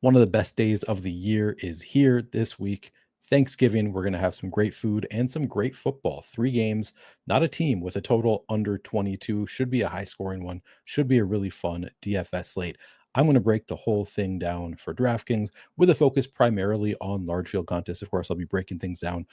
One of the best days of the year is here this week. Thanksgiving, we're going to have some great food and some great football. Three games, not a team with a total under 22. Should be a high scoring one, should be a really fun DFS slate. I'm going to break the whole thing down for DraftKings with a focus primarily on large field contests. Of course, I'll be breaking things down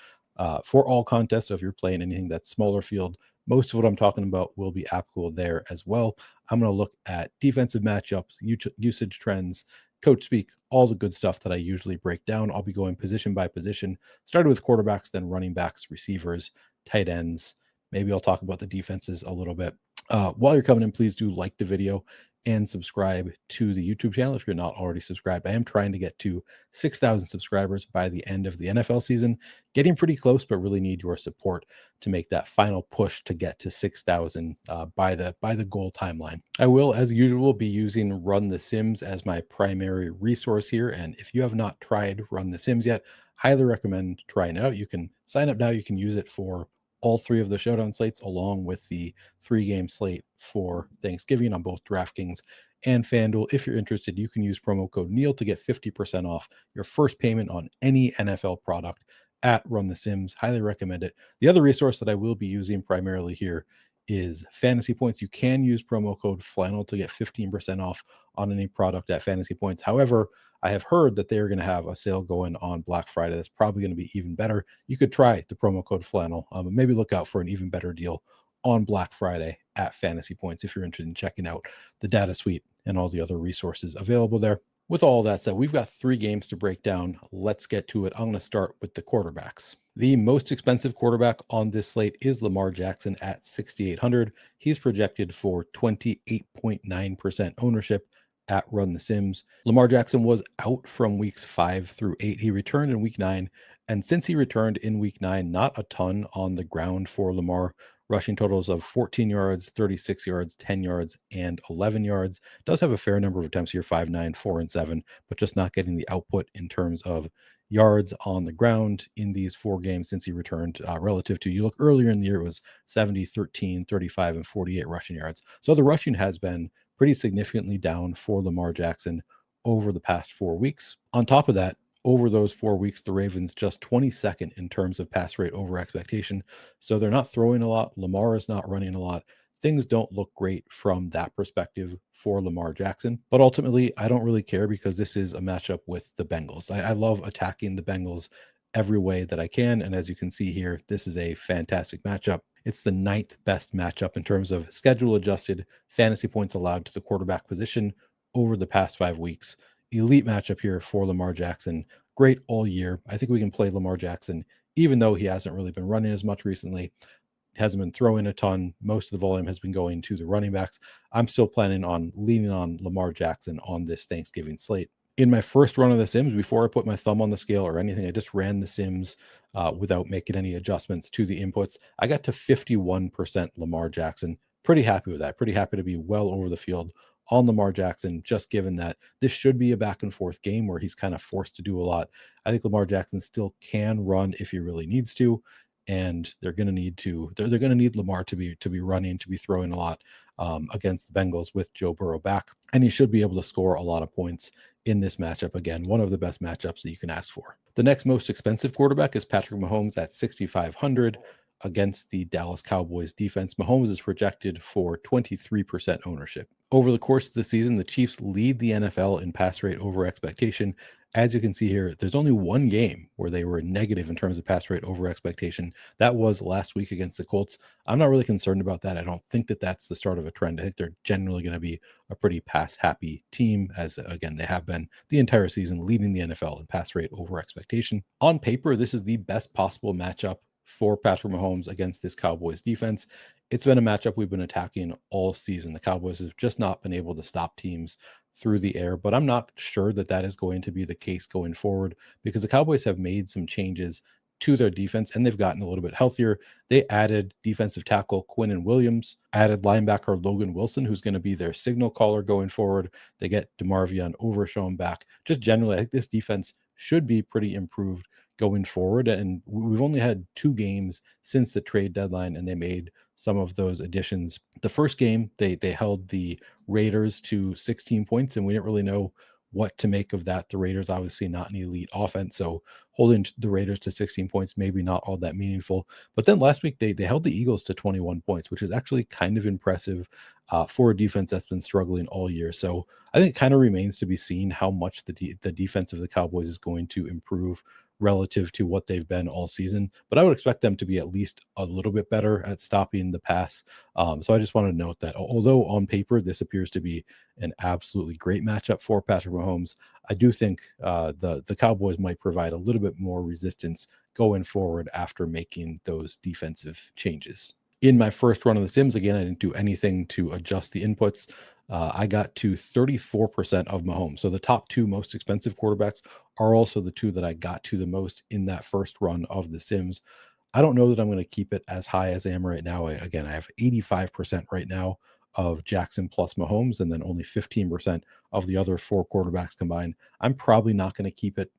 for all contests. So if you're playing anything that's smaller field, most of what I'm talking about will be applicable there as well. I'm going to look at defensive matchups, usage trends, coach speak, all the good stuff that I usually break down. I'll be going position by position, started with quarterbacks, then running backs, receivers, tight ends. Maybe I'll talk about the defenses a little bit. While you're coming in, please do like the video and subscribe to the YouTube channel if you're not already subscribed. I am trying to get to 6,000 subscribers by the end of the NFL season. Getting pretty close, but really need your support to make that final push to get to 6,000 by the goal timeline. I will, as usual, be using Run the Sims as my primary resource here. And if you have not tried Run the Sims yet, highly recommend trying it out. You can sign up now. You can use it for all three of the showdown slates, along with the 3-game slate for Thanksgiving on both DraftKings and FanDuel. If you're interested, you can use promo code Neil to get 50% off your first payment on any NFL product at Run the Sims. Highly recommend it. The other resource that I will be using primarily here is Fantasy Points. You can use promo code Flannel to get 15% off on any product at Fantasy Points. However, I have heard that they're going to have a sale going on Black Friday that's probably going to be even better. You could try the promo code Flannel, but maybe look out for an even better deal on Black Friday at Fantasy Points if you're interested in checking out the data suite and all the other resources available there. With all that said, we've got 3 games to break down. Let's get to it. I'm going to start with the quarterbacks. The most expensive quarterback on this slate is Lamar Jackson at 6,800. He's projected for 28.9% ownership at Run the Sims. Lamar Jackson was out from weeks 5 through 8. He returned in week 9. And since he returned in week 9, not a ton on the ground for Lamar. Rushing totals of 14 yards, 36 yards, 10 yards, and 11 yards. Does have a fair number of attempts here, 5, 9, 4, and 7, but just not getting the output in terms of yards on the ground in these 4 games since he returned relative to, you look earlier in the year, it was 70, 13, 35, and 48 rushing yards. So the rushing has been pretty significantly down for Lamar Jackson over the past 4 weeks. On top of that, over those 4 weeks, the Ravens just 22nd in terms of pass rate over expectation. So they're not throwing a lot. Lamar is not running a lot. Things don't look great from that perspective for Lamar Jackson. But ultimately, I don't really care because this is a matchup with the Bengals. I love attacking the Bengals every way that I can. And as you can see here, this is a fantastic matchup. It's the 9th best matchup in terms of schedule adjusted fantasy points allowed to the quarterback position over the past 5 weeks. Elite matchup here for Lamar Jackson. Great all year. I think we can play Lamar Jackson, even though he hasn't really been running as much recently, hasn't been throwing a ton. Most of the volume has been going to the running backs. I'm still planning on leaning on Lamar Jackson on this Thanksgiving slate. In my first run of the Sims, before I put my thumb on the scale or anything, I just ran the Sims without making any adjustments to the inputs. I got to 51% Lamar Jackson. Pretty happy with that. Pretty happy to be well over the field on Lamar Jackson, just given that this should be a back and forth game where he's kind of forced to do a lot. I think Lamar Jackson still can run if he really needs to, and they're going to need to. They're going to need Lamar to be running, to be throwing a lot against the Bengals with Joe Burrow back, and he should be able to score a lot of points in this matchup. Again, one of the best matchups that you can ask for. The next most expensive quarterback is Patrick Mahomes at 6,500 against the Dallas Cowboys defense. Mahomes is projected for 23% ownership. Over the course of the season, the Chiefs lead the NFL in pass rate over expectation. As you can see here, there's only one game where they were negative in terms of pass rate over expectation. That was last week against the Colts. I'm not really concerned about that. I don't think that that's the start of a trend. I think they're generally going to be a pretty pass happy team, as again, they have been the entire season, leading the NFL in pass rate over expectation. On paper, this is the best possible matchup for Patrick Mahomes against this Cowboys defense. It's been a matchup we've been attacking all season. The Cowboys have just not been able to stop teams through the air, but I'm not sure that that is going to be the case going forward because the Cowboys have made some changes to their defense and they've gotten a little bit healthier. They added defensive tackle Quinnen Williams, added linebacker Logan Wilson, who's going to be their signal caller going forward. They get DeMarvion Overshown back. Just generally, I think this defense should be pretty improved going forward. And we've only had 2 games since the trade deadline, and they made some of those additions. The first game, they held the Raiders to 16 points, and we didn't really know what to make of that. The Raiders obviously not an elite offense, so holding the Raiders to 16 points maybe not all that meaningful. But then last week they held the Eagles to 21 points, which is actually kind of impressive for a defense that's been struggling all year. So I think it kind of remains to be seen how much the defense of the Cowboys is going to improve relative to what they've been all season. But I would expect them to be at least a little bit better at stopping the pass. So I just want to note that although on paper this appears to be an absolutely great matchup for Patrick Mahomes, I do think the Cowboys might provide a little bit more resistance going forward after making those defensive changes. In my first run of the Sims, again, I didn't do anything to adjust the inputs. I got to 34% of Mahomes. So the top two most expensive quarterbacks are also the two that I got to the most in that first run of the Sims. I don't know that I'm going to keep it as high as I am right now. Again, I have 85% right now of Jackson plus Mahomes, and then only 15% of the other four quarterbacks combined. I'm probably not going to keep it,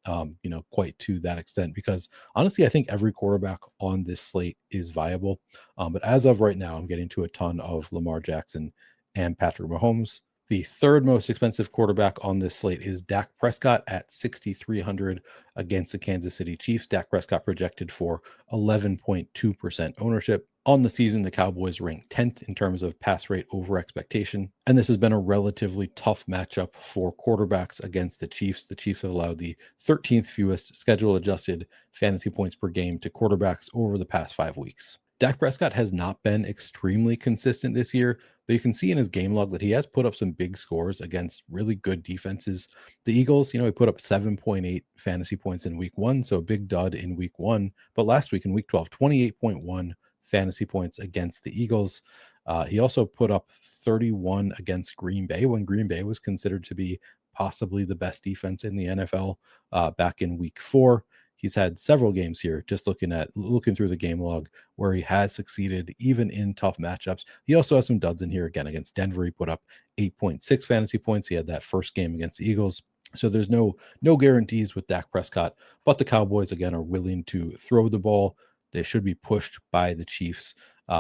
quite to that extent because honestly, I think every quarterback on this slate is viable. But as of right now, I'm getting to a ton of Lamar Jackson and Patrick Mahomes. The third most expensive quarterback on this slate is Dak Prescott at 6,300 against the Kansas City Chiefs. Dak Prescott projected for 11.2% ownership. On the season, the Cowboys ranked 10th in terms of pass rate over expectation. And this has been a relatively tough matchup for quarterbacks against the Chiefs. The Chiefs have allowed the 13th fewest schedule adjusted fantasy points per game to quarterbacks over the past 5 weeks. Dak Prescott has not been extremely consistent this year, but you can see in his game log that he has put up some big scores against really good defenses. The Eagles, he put up 7.8 fantasy points in week 1, so a big dud in week 1. But last week in week 12, 28.1 fantasy points against the Eagles. He also put up 31 against Green Bay when Green Bay was considered to be possibly the best defense in the NFL back in week 4. He's had several games here, just looking through the game log where he has succeeded even in tough matchups. He also has some duds in here again against Denver. He put up 8.6 fantasy points. He had that first game against the Eagles. So there's no guarantees with Dak Prescott, but the Cowboys again are willing to throw the ball. They should be pushed by the Chiefs.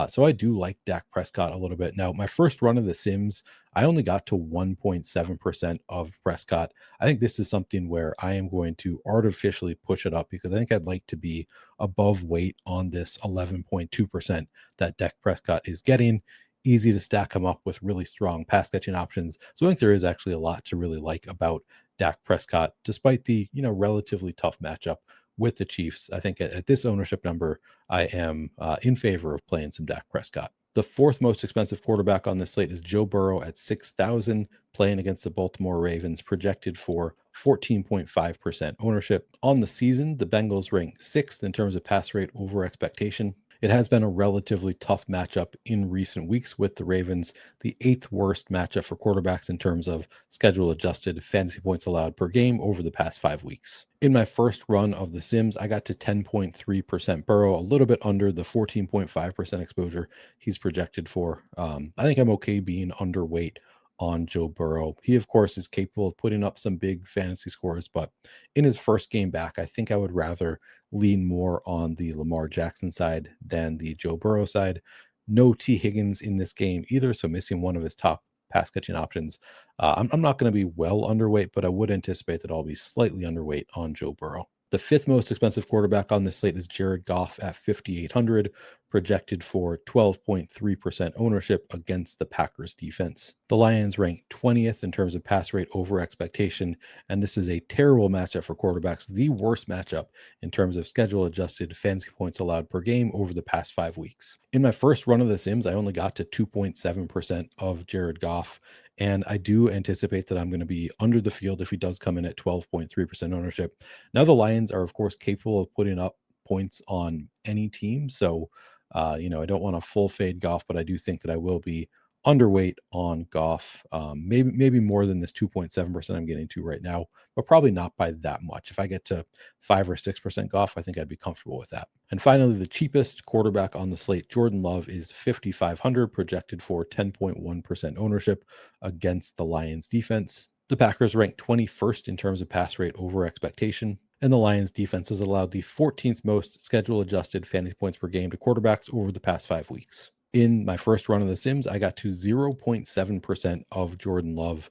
So I do like Dak Prescott a little bit. Now, my first run of the Sims, I only got to 1.7% of Prescott. I think this is something where I am going to artificially push it up because I think I'd like to be above weight on this 11.2% that Dak Prescott is getting. Easy to stack him up with really strong pass catching options. So I think there is actually a lot to really like about Dak Prescott, despite the relatively tough matchup with the Chiefs. I think at this ownership number, I am in favor of playing some Dak Prescott. The fourth most expensive quarterback on this slate is Joe Burrow at 6,000, playing against the Baltimore Ravens, projected for 14.5% ownership. On the season, the Bengals rank 6th in terms of pass rate over expectation. It has been a relatively tough matchup in recent weeks with the Ravens, the 8th worst matchup for quarterbacks in terms of schedule adjusted fantasy points allowed per game over the past 5 weeks. In my first run of the Sims, I got to 10.3% Burrow, a little bit under the 14.5% exposure he's projected for. I think I'm okay being underweight on Joe Burrow. He, of course, is capable of putting up some big fantasy scores, but in his first game back, I think I would rather lean more on the Lamar Jackson side than the Joe Burrow side. No T. Higgins in this game either, so missing one of his top pass catching options. I'm not going to be well underweight, but I would anticipate that I'll be slightly underweight on Joe Burrow. The fifth most expensive quarterback on this slate is Jared Goff at 5,800, projected for 12.3% ownership against the Packers defense. The Lions rank 20th in terms of pass rate over expectation, and this is a terrible matchup for quarterbacks, the worst matchup in terms of schedule adjusted fantasy points allowed per game over the past 5 weeks. In my first run of the Sims, I only got to 2.7% of Jared Goff. And I do anticipate that I'm going to be under the field if he does come in at 12.3% ownership. Now, the Lions are, of course, capable of putting up points on any team. So, I don't want to full fade Goff, but I do think that I will be underweight on Goff. Maybe more than this 2.7% I'm getting to right now, but probably not by that much. If I get to 5 or 6% Goff, I think I'd be comfortable with that. And finally, the cheapest quarterback on the slate, Jordan Love, is 5,500, projected for 10.1% ownership against the Lions defense. The Packers rank 21st in terms of pass rate over expectation, and the Lions defense has allowed the 14th most schedule adjusted fantasy points per game to quarterbacks over the past 5 weeks. In my first run of the Sims, I got to 0.7% of Jordan Love.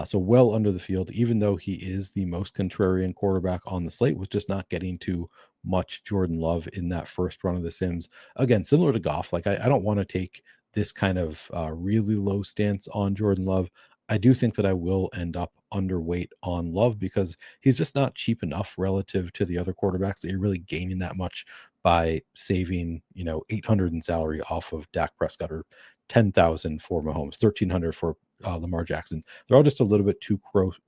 So well under the field, even though he is the most contrarian quarterback on the slate, was just not getting to much Jordan Love in that first run of the Sims. Again, similar to Goff, like I don't want to take this kind of really low stance on Jordan Love. I do think that I will end up underweight on Love because he's just not cheap enough relative to the other quarterbacks that you're really gaining that much by saving, 800 in salary off of Dak Prescott, or 10,000 for Mahomes, 1,300 for Lamar Jackson. They're all just a little bit too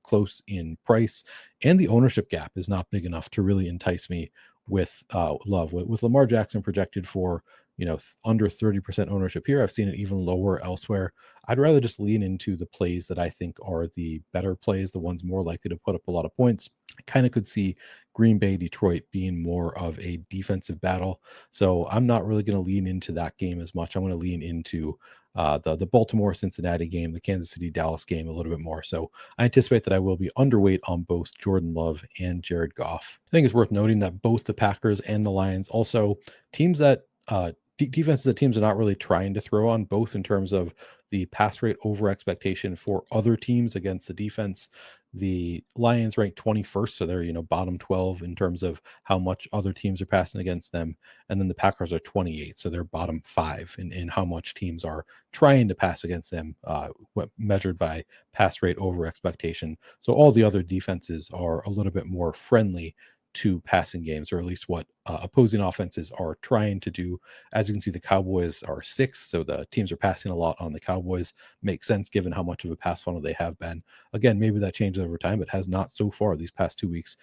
close in price, and the ownership gap is not big enough to really entice me with Love. With Lamar Jackson projected for under 30% ownership here, I've seen it even lower elsewhere. I'd rather just lean into the plays that I think are the better plays, the ones more likely to put up a lot of points. I kind of could see Green Bay, Detroit being more of a defensive battle. So I'm not really going to lean into that game as much. I'm going to lean into the Baltimore Cincinnati game, the Kansas City Dallas game a little bit more. So I anticipate that I will be underweight on both Jordan Love and Jared Goff. I think it's worth noting that both the Packers and the Lions, also teams that defenses that teams are not really trying to throw on, both in terms of the pass rate over expectation for other teams against the defense. The Lions rank 21st, so they're bottom 12 in terms of how much other teams are passing against them, and then the Packers are 28, so they're bottom 5 in how much teams are trying to pass against them, measured by pass rate over expectation. So all the other defenses are a little bit more friendly to passing games, or at least what opposing offenses are trying to do. As you can see, the Cowboys are 6th, so the teams are passing a lot on the Cowboys. Makes sense given how much of a pass funnel they have been. Again, maybe that changes over time, but has not so far these past 2 weeks.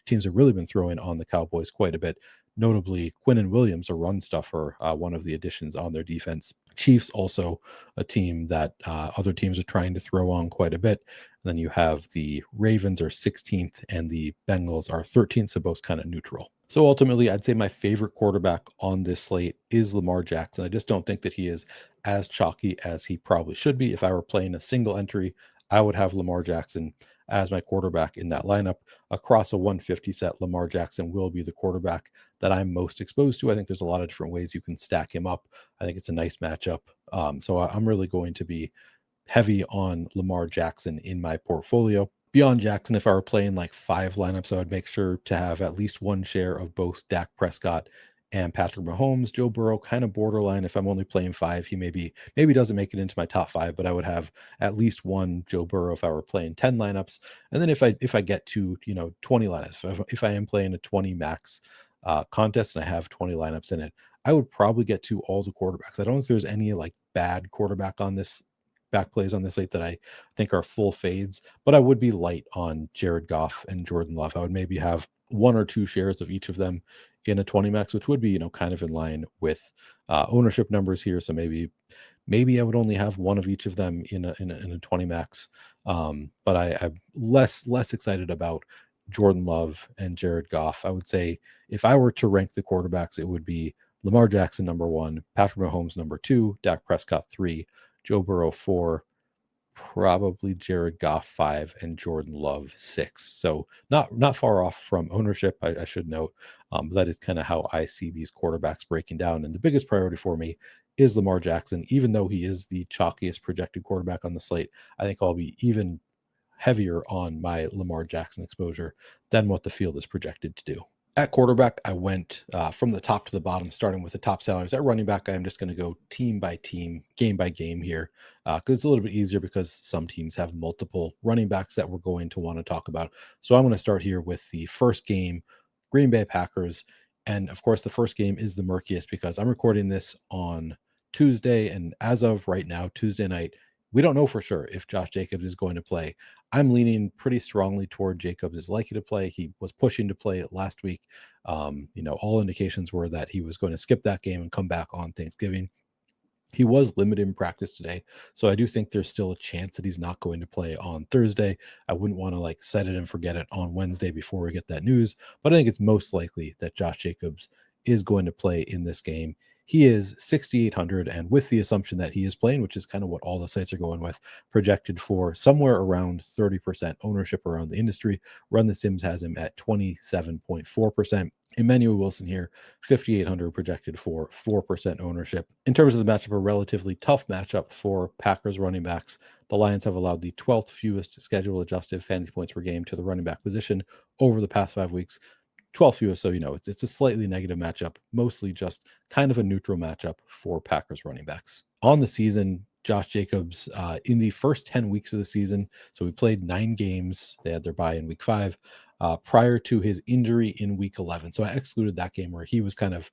Teams have really been throwing on the Cowboys quite a bit. Notably, Quinnen Williams, a run stuffer, one of the additions on their defense. Chiefs, also a team that other teams are trying to throw on quite a bit. And then you have the Ravens are 16th and the Bengals are 13th, so both kind of neutral. So ultimately, I'd say my favorite quarterback on this slate is Lamar Jackson. I just don't think that he is as chalky as he probably should be. If I were playing a single entry, I would have Lamar Jackson as my quarterback in that lineup. Across a 150 set, Lamar Jackson will be the quarterback that I'm most exposed to. I think there's a lot of different ways you can stack him up. I think it's a nice matchup. So I'm really going to be heavy on Lamar Jackson in my portfolio. Beyond Jackson, if I were playing like 5 lineups, I would make sure to have at least one share of both Dak Prescott and Patrick Mahomes. Joe Burrow, kind of borderline. If I'm only playing 5, he maybe doesn't make it into my top 5, but I would have at least one Joe Burrow if I were playing 10 lineups. And then if I get to 20 lineups, if I am playing a 20 max contest and I have 20 lineups in it, I would probably get to all the quarterbacks. I don't think there's any like bad quarterback on this back plays on this slate that I think are full fades, but I would be light on Jared Goff and Jordan Love. I would maybe have 1 or 2 shares of each of them in a 20 max, which would be, kind of in line with ownership numbers here. So maybe I would only have one of each of them in a 20 max. But I'm less excited about Jordan Love and Jared Goff. I would say if I were to rank the quarterbacks, it would be Lamar Jackson number 1, Patrick Mahomes number 2, Dak Prescott 3, Joe Burrow 4, probably Jared Goff 5, and Jordan Love 6. So not far off from ownership, I should note. But that is kind of how I see these quarterbacks breaking down. And the biggest priority for me is Lamar Jackson. Even though he is the chalkiest projected quarterback on the slate, I think I'll be even heavier on my Lamar Jackson exposure than what the field is projected to do. At quarterback, I went from the top to the bottom, starting with the top salaries. At running back, I'm just going to go team by team, game by game here, because it's a little bit easier because some teams have multiple running backs that we're going to want to talk about. So I'm going to start here with the first game, Green Bay Packers. And of course, the first game is the murkiest because I'm recording this on Tuesday. And as of right now, Tuesday night, we don't know for sure if Josh Jacobs is going to play. I'm leaning pretty strongly toward Jacobs is likely to play. He was pushing to play last week. All indications were that he was going to skip that game and come back on Thanksgiving. He was limited in practice today, so I do think there's still a chance that he's not going to play on Thursday. I wouldn't want to set it and forget it on Wednesday before we get that news, but I think it's most likely that Josh Jacobs is going to play in this game. He is 6,800, and with the assumption that he is playing, which is kind of what all the sites are going with, projected for somewhere around 30% ownership around the industry. Run the Sims has him at 27.4%. Emmanuel Wilson here, 5,800, projected for 4% ownership. In terms of the matchup, a relatively tough matchup for Packers running backs. The Lions have allowed the 12th fewest schedule adjusted fantasy points per game to the running back position over the past 5 weeks. 12th fewest, so it's a slightly negative matchup, mostly just kind of a neutral matchup for Packers running backs. On the season, Josh Jacobs, in the first 10 weeks of the season, so we played 9 games. They had their bye in week 5. Prior to his injury in week 11. So I excluded that game where he was kind of,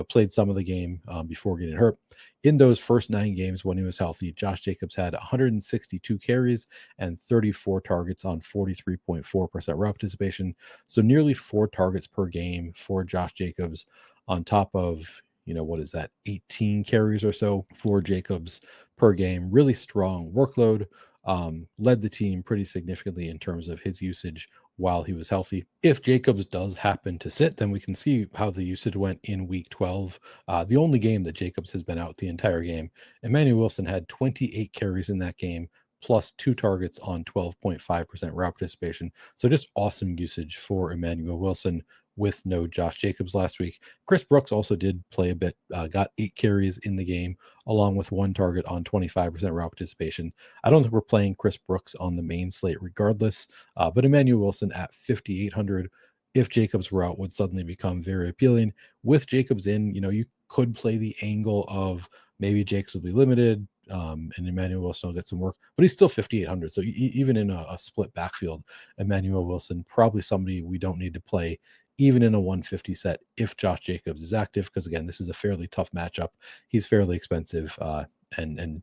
played some of the game before getting hurt. In those first 9 games when he was healthy, Josh Jacobs had 162 carries and 34 targets on 43.4% route participation. So nearly 4 targets per game for Josh Jacobs on top of, what is that, 18 carries or so for Jacobs per game. Really strong workload. Led the team pretty significantly in terms of his usage while he was healthy. If Jacobs does happen to sit, then we can see how the usage went in week 12. The only game that Jacobs has been out the entire game. Emmanuel Wilson had 28 carries in that game, plus 2 targets on 12.5% route participation. So just awesome usage for Emmanuel Wilson with no Josh Jacobs last week. Chris Brooks also did play a bit, got 8 carries in the game, along with 1 target on 25% route participation. I don't think we're playing Chris Brooks on the main slate regardless, but Emmanuel Wilson at 5,800, if Jacobs were out, would suddenly become very appealing. With Jacobs in, you could play the angle of maybe Jacobs will be limited, and Emmanuel Wilson will get some work, but he's still 5,800. So even in a split backfield, Emmanuel Wilson, probably somebody we don't need to play even in a 150 set if Josh Jacobs is active, because again, this is a fairly tough matchup. He's fairly expensive, and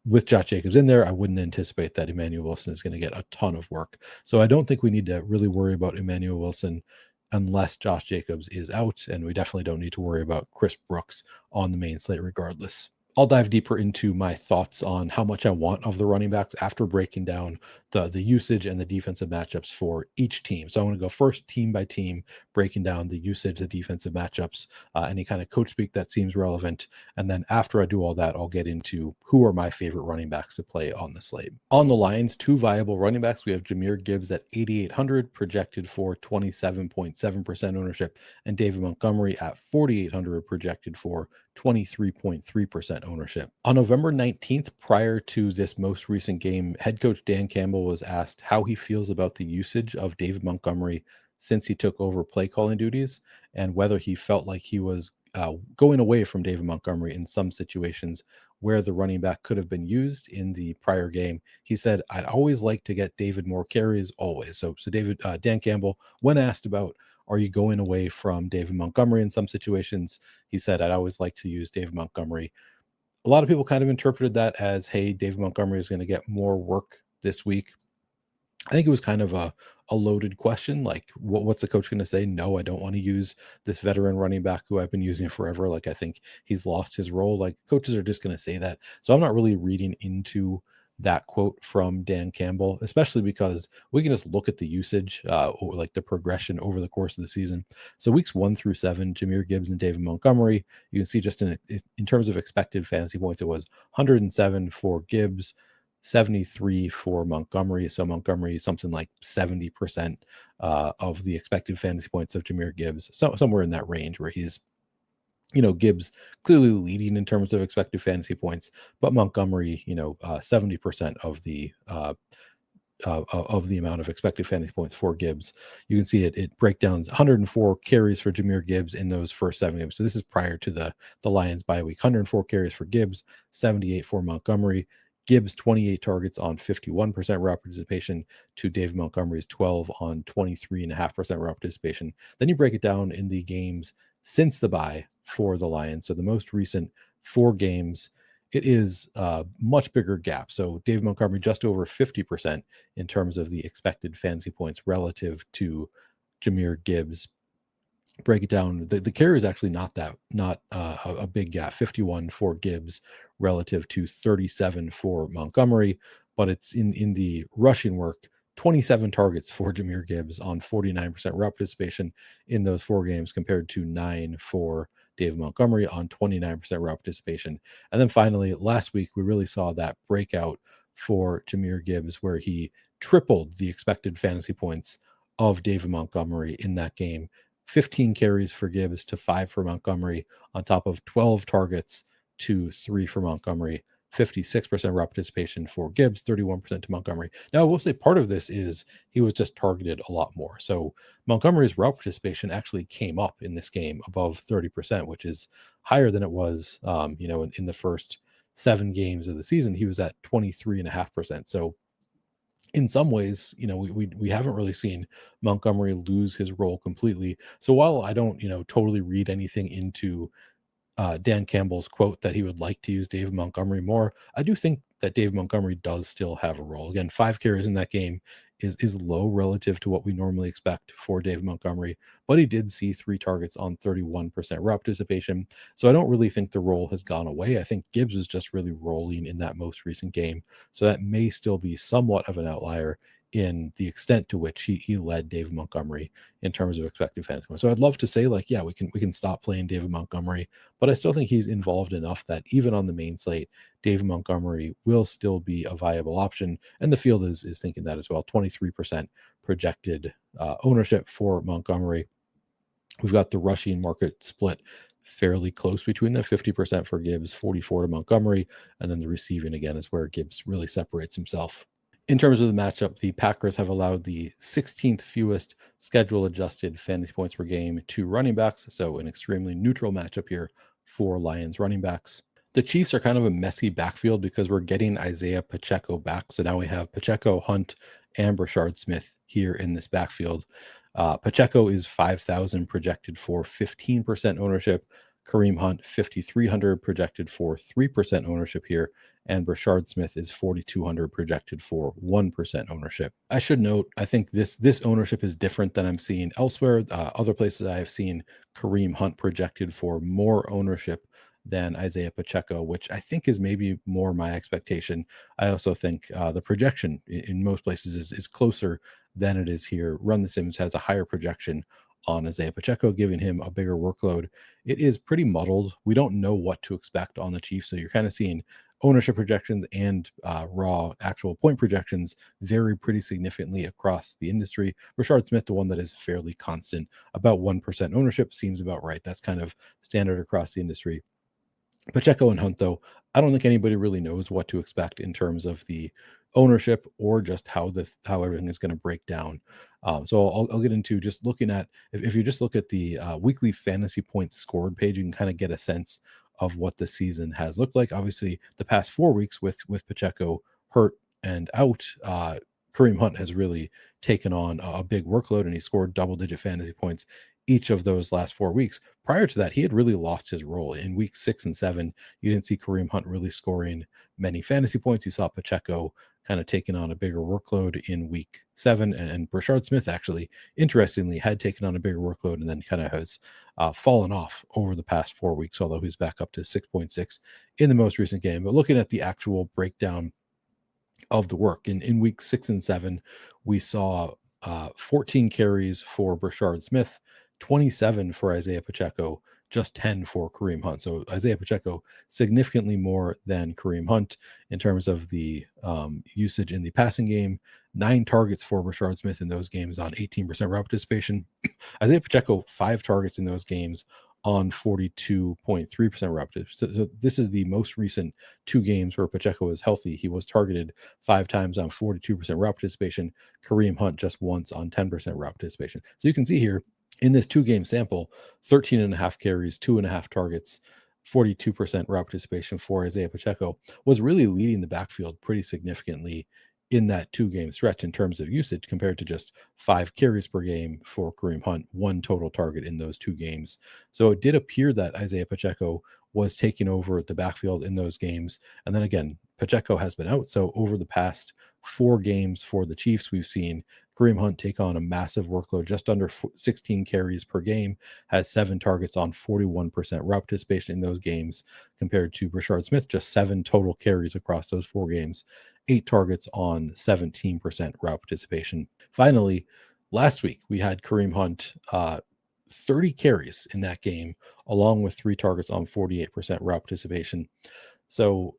with Josh Jacobs in there, I wouldn't anticipate that Emmanuel Wilson is going to get a ton of work. So I don't think we need to really worry about Emmanuel Wilson unless Josh Jacobs is out, and we definitely don't need to worry about Chris Brooks on the main slate regardless. I'll dive deeper into my thoughts on how much I want of the running backs after breaking down the usage and the defensive matchups for each team. So I want to go first team by team, breaking down the usage, the defensive matchups, any kind of coach speak that seems relevant. And then after I do all that, I'll get into who are my favorite running backs to play on the slate. On the Lions, 2 viable running backs. We have Jahmyr Gibbs at 8,800, projected for 27.7% ownership, and David Montgomery at 4,800, projected for 23.3% ownership. On November 19th, prior to this most recent game, head coach Dan Campbell was asked how he feels about the usage of David Montgomery since he took over play calling duties, and whether he felt like he was going away from David Montgomery in some situations where the running back could have been used in the prior game. He said, "I'd always like to get David more carries, always." So Dan Campbell, when asked about, are you going away from David Montgomery in some situations, he said, "I'd always like to use David Montgomery." A lot of people kind of interpreted that as, hey, David Montgomery is going to get more work this week. I think it was kind of a loaded question. Like, what's the coach going to say? No, I don't want to use this veteran running back who I've been using forever. Like, I think he's lost his role. Like, coaches are just going to say that. So I'm not really reading into that quote from Dan Campbell, especially because we can just look at the usage, or like the progression over the course of the season. So weeks 1 through 7, Jahmyr Gibbs and David Montgomery, you can see just in terms of expected fantasy points, it was 107 for Gibbs, 73 for Montgomery. So Montgomery, something like 70% of the expected fantasy points of Jahmyr Gibbs. So somewhere in that range where he's, Gibbs clearly leading in terms of expected fantasy points, but Montgomery, 70% of the amount of expected fantasy points for Gibbs. You can see it breakdowns 104 carries for Jahmyr Gibbs in those first 7 games. So this is prior to the Lions bye week. 104 carries for Gibbs, 78 for Montgomery. Gibbs 28 targets on 51% route participation to David Montgomery's 12 on 23.5% route participation. Then you break it down in the games since the bye for the Lions. So the most recent 4 games, it is a much bigger gap. So David Montgomery just over 50% in terms of the expected fantasy points relative to Jahmyr Gibbs. Break it down. The carry is actually not a big gap. 51 for Gibbs relative to 37 for Montgomery, but it's in the rushing work. 27 targets for Jahmyr Gibbs on 49% route participation in those 4 games compared to 9 for David Montgomery on 29% route participation. And then finally, last week, we really saw that breakout for Jahmyr Gibbs where he tripled the expected fantasy points of David Montgomery in that game. 15 carries for Gibbs to 5 for Montgomery on top of 12 targets to 3 for Montgomery. 56% route participation for Gibbs, 31% to Montgomery. Now, I will say part of this is he was just targeted a lot more. So Montgomery's route participation actually came up in this game above 30%, which is higher than it was, in the first 7 games of the season. He was at 23.5%. So in some ways, we haven't really seen Montgomery lose his role completely. So while I don't, totally read anything into Dan Campbell's quote that he would like to use Dave Montgomery more, I do think that Dave Montgomery does still have a role. Again, 5 carries in that game is low relative to what we normally expect for Dave Montgomery, but he did see 3 targets on 31% route participation. So I don't really think the role has gone away. I think Gibbs is just really rolling in that most recent game. So that may still be somewhat of an outlier in the extent to which he led Dave Montgomery in terms of expected fantasy points. So I'd love to say yeah, we can stop playing David Montgomery, but I still think he's involved enough that even on the main slate, David Montgomery will still be a viable option. And the field is thinking that as well. 23% projected ownership for Montgomery. We've got the rushing market split fairly close between the 50% for Gibbs, 44 to Montgomery, and then the receiving again is where Gibbs really separates himself. In terms of the matchup, the Packers have allowed the 16th fewest schedule adjusted fantasy points per game to running backs. So an extremely neutral matchup here for Lions running backs. The Chiefs are kind of a messy backfield because we're getting Isaiah Pacheco back. So now we have Pacheco, Hunt, and Brashard Smith here in this backfield. Pacheco is 5,000 projected for 15% ownership. Kareem Hunt, 5,300 projected for 3% ownership here. And Brashard Smith is 4,200 projected for 1% ownership. I should note, I think this ownership is different than I'm seeing elsewhere. Other places I have seen Kareem Hunt projected for more ownership than Isaiah Pacheco, which I think is maybe more my expectation. I also think the projection in most places is closer than it is here. Run the Sims has a higher projection on Isaiah Pacheco, giving him a bigger workload. It is pretty muddled. We don't know what to expect on the Chiefs. So you're kind of seeing ownership projections and raw actual point projections vary pretty significantly across the industry. Rashard Smith, the one that is fairly constant, about 1% ownership seems about right. That's kind of standard across the industry. Pacheco and Hunt, though, I don't think anybody really knows what to expect in terms of the ownership or just how everything is going to break down. So I'll get into just looking at if you just look at the weekly fantasy points scored page, you can kind of get a sense of what the season has looked like. Obviously, the past 4 weeks with Pacheco hurt and out, Kareem Hunt has really taken on a big workload, and he scored double-digit fantasy points each of those last 4 weeks. Prior to that, he had really lost his role. In week 6 and 7, you didn't see Kareem Hunt really scoring many fantasy points. You saw Pacheco kind of taking on a bigger workload in week 7. And Brashard Smith, actually, interestingly, had taken on a bigger workload and then kind of has fallen off over the past 4 weeks, although he's back up to 6.6 in the most recent game. But looking at the actual breakdown of the work, in week 6 and 7, we saw 14 carries for Brashard Smith, 27 for Isaiah Pacheco, just 10 for Kareem Hunt. So Isaiah Pacheco significantly more than Kareem Hunt in terms of the usage in the passing game. 9 targets for Brashard Smith in those games on 18% route participation. Isaiah Pacheco, 5 targets in those games on 42.3% route participation. So this is the most recent 2 games where Pacheco is healthy. He was targeted 5 times on 42% route participation. Kareem Hunt just once on 10% route participation. So you can see here, in this 2-game sample, 13.5 carries, 2.5 targets, 42% route participation for Isaiah Pacheco was really leading the backfield pretty significantly in that 2-game stretch in terms of usage compared to just 5 carries per game for Kareem Hunt, 1 total target in those 2 games. So it did appear that Isaiah Pacheco was taking over the backfield in those games. And then again, Pacheco has been out. So over the past 4 games for the Chiefs, we've seen Kareem Hunt take on a massive workload, just under 16 carries per game, has 7 targets on 41% route participation in those games, compared to Brashard Smith, just 7 total carries across those 4 games, 8 targets on 17% route participation. Finally, last week we had Kareem Hunt 30 carries in that game, along with 3 targets on 48% route participation. So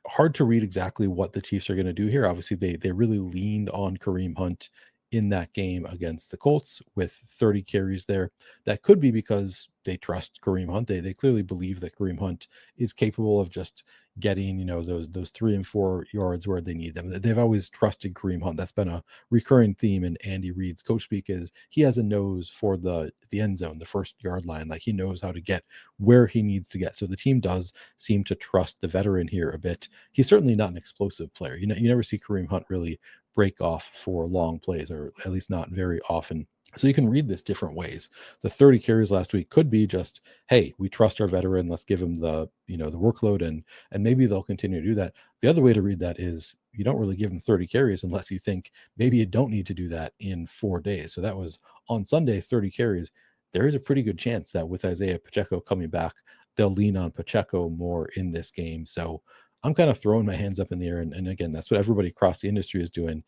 hard to read exactly what the Chiefs are going to do here. Obviously, they really leaned on Kareem Hunt in that game against the Colts with 30 carries there. That could be because they trust Kareem Hunt. They clearly believe that Kareem Hunt is capable of just getting, those 3 and 4 yards where they need them. They've always trusted Kareem Hunt. That's been a recurring theme in Andy Reid's coach speak, is he has a nose for the end zone, the first yard line. Like, he knows how to get where he needs to get. So the team does seem to trust the veteran here a bit. He's certainly not an explosive player. You never see Kareem Hunt really break off for long plays, or at least not very often. So you can read this different ways. The 30 carries last week could be just, hey, we trust our veteran, let's give him the workload, and maybe they'll continue to do that. The other way to read that is you don't really give him 30 carries unless you think maybe you don't need to do that in 4 days. So that was on Sunday, 30 carries. There is a pretty good chance that with Isaiah Pacheco coming back, they'll lean on Pacheco more in this game. So I'm kind of throwing my hands up in the air. And again, that's what everybody across the industry is doing.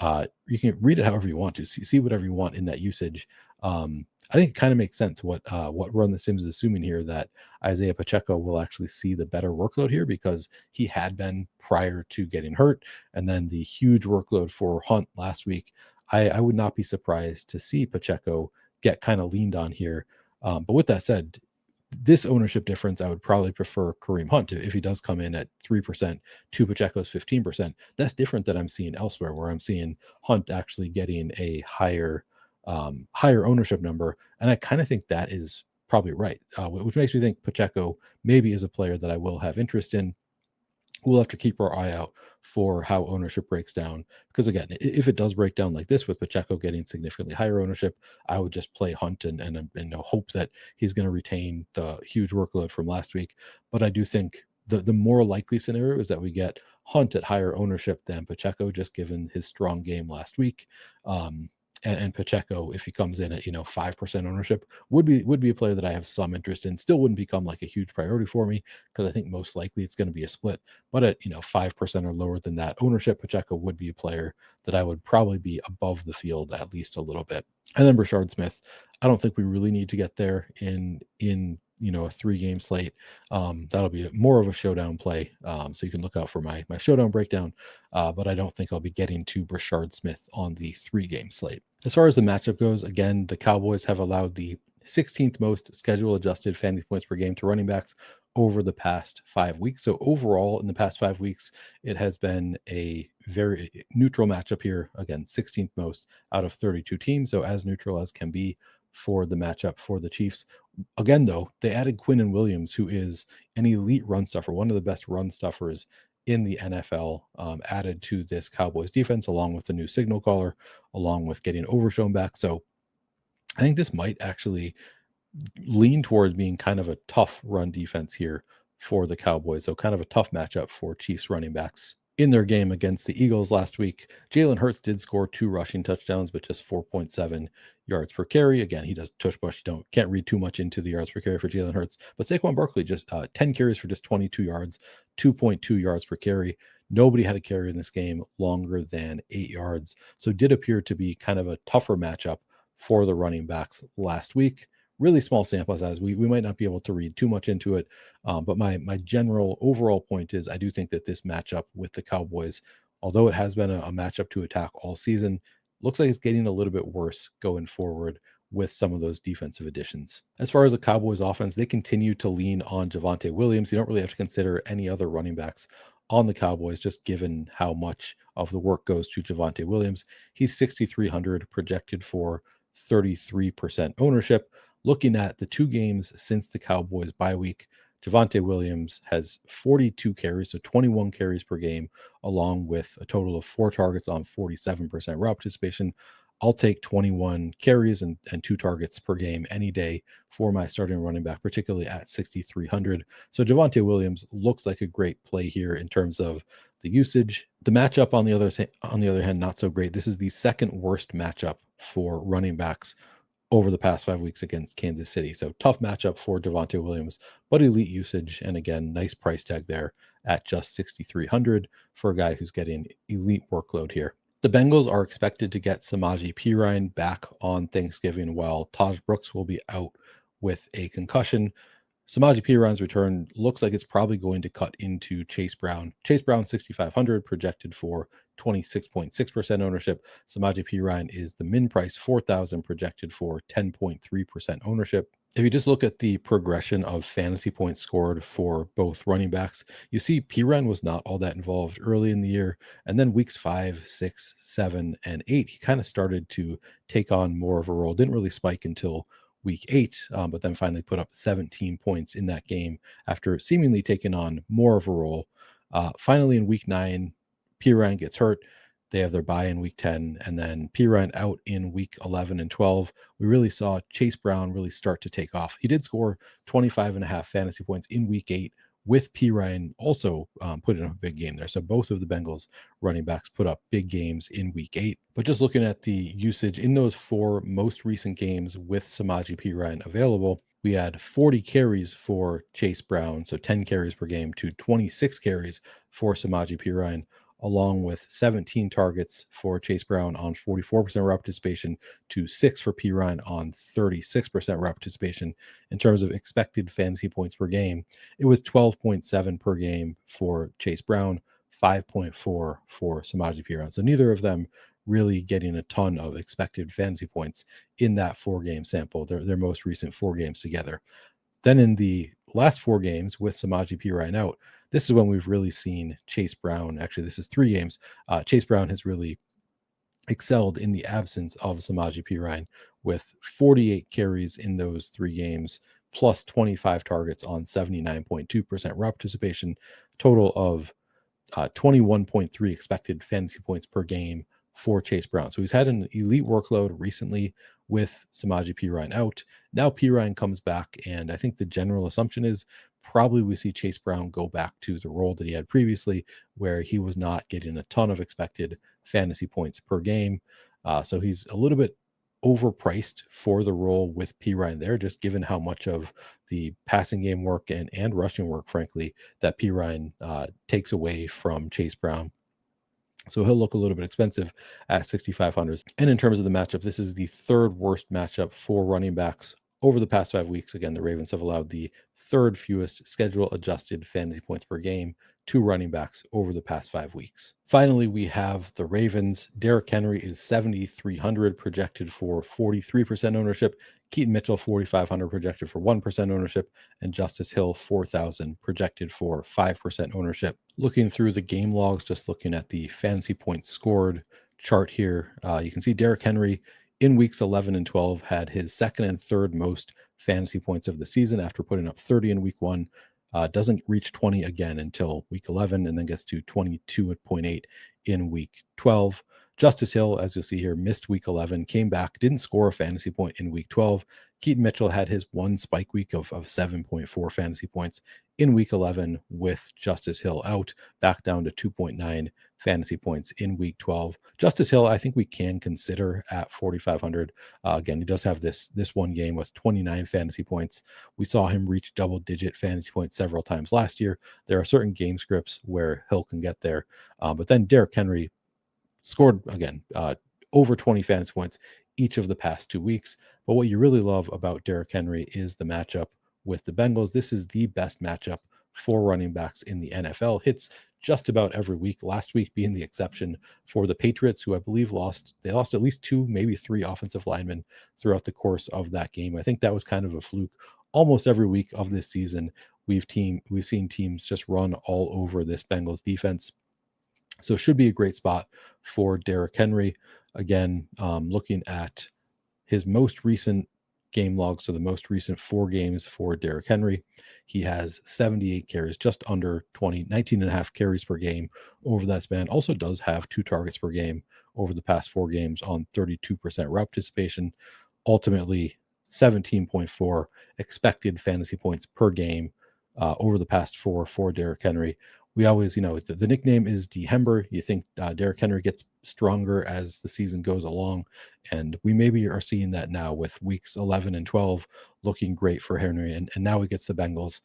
You can read it however you want to, see whatever you want in that usage. I think it kind of makes sense what Run the Sims is assuming here, that Isaiah Pacheco will actually see the better workload here because he had been prior to getting hurt. And then the huge workload for Hunt last week. I would not be surprised to see Pacheco get kind of leaned on here. But with that said, this ownership difference, I would probably prefer Kareem Hunt if he does come in at 3% to Pacheco's 15%. That's different than I'm seeing elsewhere, where I'm seeing Hunt actually getting a higher ownership number, and I kind of think that is probably right, which makes me think Pacheco maybe is a player that I will have interest in. We'll have to keep our eye out for how ownership breaks down. Because again, if it does break down like this with Pacheco getting significantly higher ownership, I would just play Hunt and hope that he's going to retain the huge workload from last week. But I do think the more likely scenario is that we get Hunt at higher ownership than Pacheco, just given his strong game last week. And Pacheco, if he comes in at 5% ownership, would be a player that I have some interest in. Still wouldn't become like a huge priority for me, because I think most likely it's going to be a split. But at 5% or lower than that ownership, Pacheco would be a player that I would probably be above the field at least a little bit. And then Brashard Smith, I don't think we really need to get there in a 3-game slate. That'll be more of a showdown play. So you can look out for my showdown breakdown. But I don't think I'll be getting to Brashard Smith on the 3-game slate. As far as the matchup goes, again, the Cowboys have allowed the 16th most schedule adjusted fantasy points per game to running backs over the past 5 weeks. So overall, in the past 5 weeks, it has been a very neutral matchup here. Again, 16th most out of 32 teams. So as neutral as can be for the matchup for the Chiefs. Again, though, they added Quinnen Williams, who is an elite run stuffer, one of the best run stuffers in the NFL, added to this Cowboys defense, along with the new signal caller, along with getting Overshown back. So I think this might actually lean towards being kind of a tough run defense here for the Cowboys. So kind of a tough matchup for Chiefs running backs. In their game against the Eagles last week, Jalen Hurts did score 2 rushing touchdowns, but just 4.7 yards per carry. Again, he does tush push. You can't read too much into the yards per carry for Jalen Hurts. But Saquon Barkley just 10 carries for just 22 yards, 2.2 yards per carry. Nobody had a carry in this game longer than 8 yards. So it did appear to be kind of a tougher matchup for the running backs last week. Really small sample size. We might not be able to read too much into it. But my general overall point is I do think that this matchup with the Cowboys, although it has been a matchup to attack all season, looks like it's getting a little bit worse going forward with some of those defensive additions. As far as the Cowboys offense, they continue to lean on Javonte Williams. You don't really have to consider any other running backs on the Cowboys, just given how much of the work goes to Javonte Williams. He's 6,300 projected for 33% ownership. Looking at the 2 games since the Cowboys bye week, Javonte Williams has 42 carries, so 21 carries per game, along with a total of 4 targets on 47% route participation. I'll take 21 carries and 2 targets per game any day for my starting running back, particularly at 6,300. So Javonte Williams looks like a great play here in terms of the usage. The matchup on the other hand, not so great. This is the second worst matchup for running backs over the past 5 weeks against Kansas City. So tough matchup for Javonte Williams, but elite usage. And again, nice price tag there at just 6,300 for a guy who's getting elite workload here. The Bengals are expected to get Samaje Perine back on Thanksgiving, while Taj Brooks will be out with a concussion. Samaje Perine return looks like it's probably going to cut into Chase Brown. Chase Brown 6,500 projected for 26.6% ownership. Samaje Perine is the min price 4,000 projected for 10.3% ownership. If you just look at the progression of fantasy points scored for both running backs, you see Perine was not all that involved early in the year. And then weeks 5, 6, 7, and 8, he kind of started to take on more of a role. Didn't really spike until week 8, but then finally put up 17 points in that game after seemingly taking on more of a role. Finally, in week 9, Perine gets hurt. They have their bye in week 10, and then Perine out in week 11 and 12. We really saw Chase Brown really start to take off. He did score 25 and a half fantasy points in week 8, with Perine also putting up a big game there. So both of the Bengals running backs put up big games in week 8. But just looking at the usage in those 4 most recent games with Samaje Perine available, we had 40 carries for Chase Brown, so 10 carries per game, to 26 carries for Samaje Perine, along with 17 targets for Chase Brown on 44% rep participation to 6 for Perine on 36% rep participation. In terms of expected fantasy points per game, it was 12.7 per game for Chase Brown, 5.4 for Samaje Perine. So neither of them really getting a ton of expected fantasy points in that 4-game sample, their most recent 4 games together. Then in the last 4 games with Samaje Perine out, this is when we've really seen Chase Brown. Actually, this is 3 games. Chase Brown has really excelled in the absence of Samaje Perine, with 48 carries in those 3 games, plus 25 targets on 79.2% rep participation, total of 21.3 expected fantasy points per game for Chase Brown. So he's had an elite workload recently with Samaje Perine out. Now Perine comes back, and I think the general assumption is probably we see Chase Brown go back to the role that he had previously, where he was not getting a ton of expected fantasy points per game. So he's a little bit overpriced for the role with Perine there, just given how much of the passing game work and rushing work, frankly, that Perine takes away from Chase Brown. So he'll look a little bit expensive at 6,500. And in terms of the matchup, this is the 3rd worst matchup for running backs over the past 5 weeks. Again, the Ravens have allowed the 3rd fewest schedule adjusted fantasy points per game to running backs over the past 5 weeks. Finally, we have the Ravens. Derrick Henry is 7,300 projected for 43% ownership. Keaton Mitchell, 4,500 projected for 1% ownership, and Justice Hill, 4,000 projected for 5% ownership. Looking through the game logs, just looking at the fantasy points scored chart here, you can see Derrick Henry in weeks 11 and 12 had his 2nd and 3rd most fantasy points of the season after putting up 30 in week 1. Doesn't reach 20 again until week 11, and then gets to 22.8 in week 12. Justice Hill, as you'll see here, missed week 11, came back, didn't score a fantasy point in week 12. Keaton Mitchell had his 1 spike week of 7.4 fantasy points in week 11 with Justice Hill out, back down to 2.9 fantasy points in week 12. Justice Hill, I think we can consider at 4,500. Again, he does have this 1 game with 29 fantasy points. We saw him reach double-digit fantasy points several times last year. There are certain game scripts where Hill can get there. But then Derrick Henry scored, again, over 20 fantasy points each of the past 2 weeks. But what you really love about Derrick Henry is the matchup with the Bengals. This is the best matchup for running backs in the NFL. Hits just about every week, last week being the exception for the Patriots, who I believe lost at least 2, maybe 3 offensive linemen throughout the course of that game. I think that was kind of a fluke. Almost every week of this season, we've seen teams just run all over this Bengals defense. So it should be a great spot for Derrick Henry. Again, looking at his most recent game log, so the most recent 4 games for Derrick Henry, he has 78 carries, just under 19 and a half carries per game over that span. Also does have 2 targets per game over the past 4 games on 32% rep participation. Ultimately, 17.4 expected fantasy points per game over the past 4 for Derrick Henry. We always, the nickname is D-Hember. You think Derrick Henry gets stronger as the season goes along, and we maybe are seeing that now with weeks 11 and 12 looking great for Henry, and now he gets the Bengals.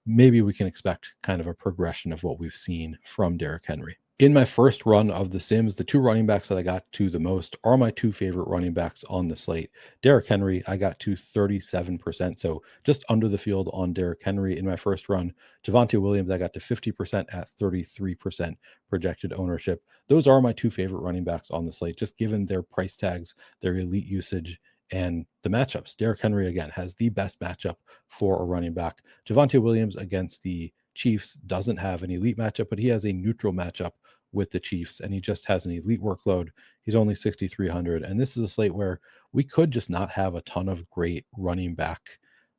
Maybe we can expect kind of a progression of what we've seen from Derrick Henry. In my first run of The Sims, the two running backs that I got to the most are my two favorite running backs on the slate. Derrick Henry, I got to 37%, so just under the field on Derrick Henry in my first run. Javonte Williams, I got to 50% at 33% projected ownership. Those are my two favorite running backs on the slate, just given their price tags, their elite usage, and the matchups. Derrick Henry, again, has the best matchup for a running back. Javonte Williams against the Chiefs doesn't have an elite matchup, but he has a neutral matchup with the Chiefs, and he just has an elite workload. He's only 6,300, and this is a slate where we could just not have a ton of great running back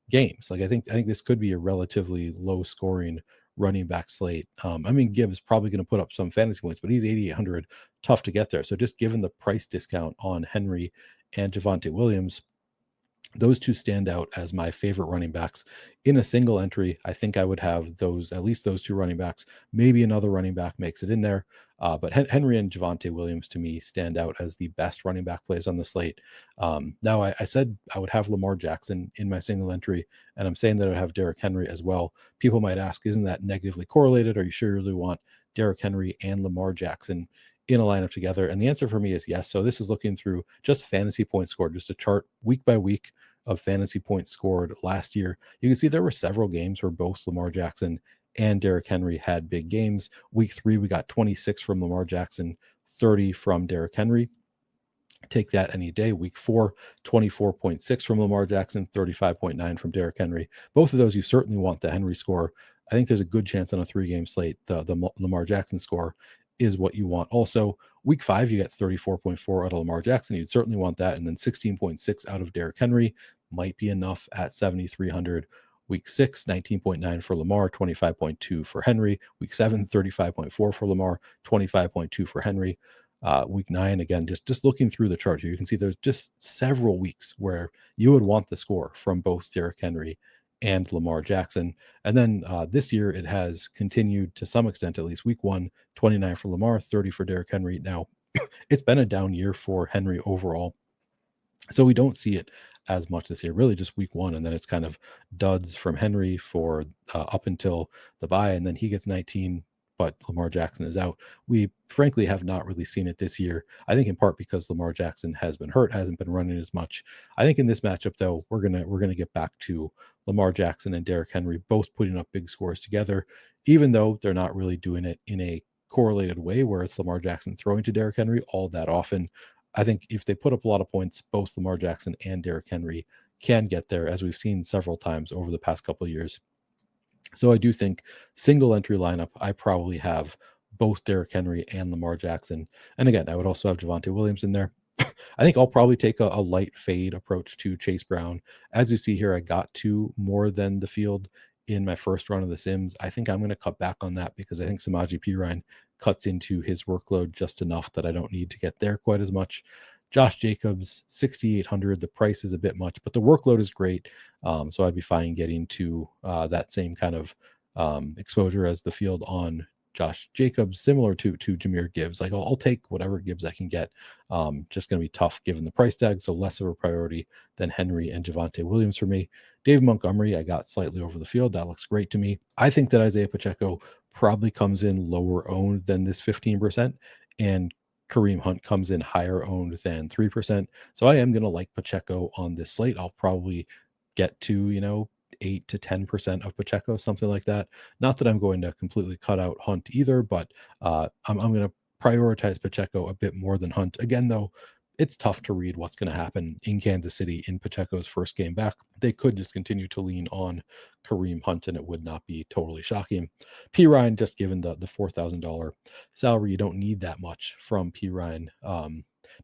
games. Like I think this could be a relatively low scoring running back slate. I mean, Gibbs probably going to put up some fantasy points, but he's 8,800, tough to get there. So just given the price discount on Henry and Javonte Williams, those two stand out as my favorite running backs in a single entry. I think I would have those, at least those two running backs. Maybe another running back makes it in there. But Henry and Javonte Williams to me stand out as the best running back plays on the slate. Now, I said I would have Lamar Jackson in my single entry, and I'm saying that I would have Derrick Henry as well. People might ask, isn't that negatively correlated? Are you sure you really want Derrick Henry and Lamar Jackson in a lineup together? And the answer for me is yes. So this is looking through just fantasy points scored, just a chart week by week of fantasy points scored last year. You can see there were several games where both Lamar Jackson and Derrick Henry had big games. Week 3, we got 26 from Lamar Jackson, 30 from Derrick Henry. Take that any day. Week 4, 24.6 from Lamar Jackson, 35.9 from Derrick Henry. Both of those, you certainly want the Henry score. I think there's a good chance on a 3-game slate, the Lamar Jackson score is what you want. Also, week 5, you get 34.4 out of Lamar Jackson. You'd certainly want that. And then 16.6 out of Derrick Henry might be enough at 7,300. Week 6, 19.9 for Lamar, 25.2 for Henry. Week 7, 35.4 for Lamar, 25.2 for Henry. Week 9, again, just looking through the chart here, you can see there's just several weeks where you would want the score from both Derrick Henry and Lamar Jackson. And then this year, it has continued to some extent, at least week 1, 29 for Lamar, 30 for Derrick Henry. Now, it's been a down year for Henry overall, so we don't see it as much this year, really just week 1. And then it's kind of duds from Henry for up until the bye. And then he gets 19, but Lamar Jackson is out. We frankly have not really seen it this year. I think in part because Lamar Jackson has been hurt, hasn't been running as much. I think in this matchup, though, we're gonna get back to Lamar Jackson and Derrick Henry both putting up big scores together, even though they're not really doing it in a correlated way where it's Lamar Jackson throwing to Derrick Henry all that often. I think if they put up a lot of points, both Lamar Jackson and Derrick Henry can get there, as we've seen several times over the past couple of years. So I do think single entry lineup, I probably have both Derrick Henry and Lamar Jackson. And again, I would also have Javonte Williams in there. I think I'll probably take a light fade approach to Chase Brown. As you see here, I got to more than the field in my first run of the Sims. I think I'm going to cut back on that because I think Samaje Perine cuts into his workload just enough that I don't need to get there quite as much. Josh Jacobs, 6,800. The price is a bit much, but the workload is great. So I'd be fine getting to that same kind of exposure as the field on Josh Jacobs, similar to Jahmyr Gibbs. Like I'll take whatever Gibbs I can get. Just going to be tough given the price tag, so less of a priority than Henry and Javonte Williams for me. Dave Montgomery, I got slightly over the field. That looks great to me. I think that Isaiah Pacheco probably comes in lower owned than this 15%, and Kareem Hunt comes in higher owned than 3%. So I am going to like Pacheco on this slate. I'll probably get to, 8 to 10% of Pacheco, something like that. Not that I'm going to completely cut out Hunt either, but I'm going to prioritize Pacheco a bit more than Hunt. Again, though, it's tough to read what's going to happen in Kansas City in Pacheco's first game back. They could just continue to lean on Kareem Hunt, and it would not be totally shocking. Perine, just given the $4,000 salary, you don't need that much from Perine.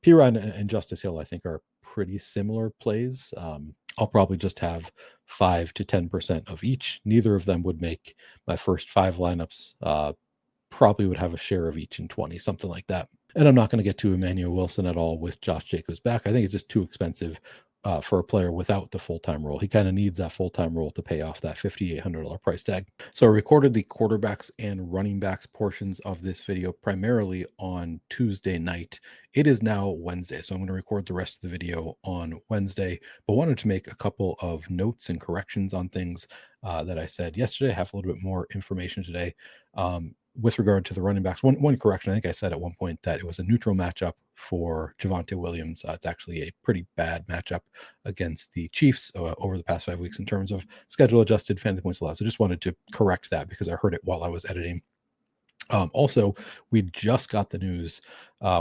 Perine and Justice Hill, I think, are pretty similar plays. I'll probably just have 5 to 10% of each. Neither of them would make my first 5 lineups. Probably would have a share of each in 20, something like that. And I'm not going to get to Emmanuel Wilson at all with Josh Jacobs back. I think it's just too expensive for a player without the full-time role. He kind of needs that full-time role to pay off that $5,800 price tag. So I recorded the quarterbacks and running backs portions of this video primarily on Tuesday night. It is now Wednesday, so I'm going to record the rest of the video on Wednesday, but wanted to make a couple of notes and corrections on things that I said yesterday. I have a little bit more information today. with regard to the running backs, one correction. I think I said at one point that it was a neutral matchup for Javonte Williams. It's actually a pretty bad matchup against the Chiefs over the past 5 weeks in terms of schedule adjusted fantasy points allowed. So just wanted to correct that because I heard it while I was editing. Also, we just got the news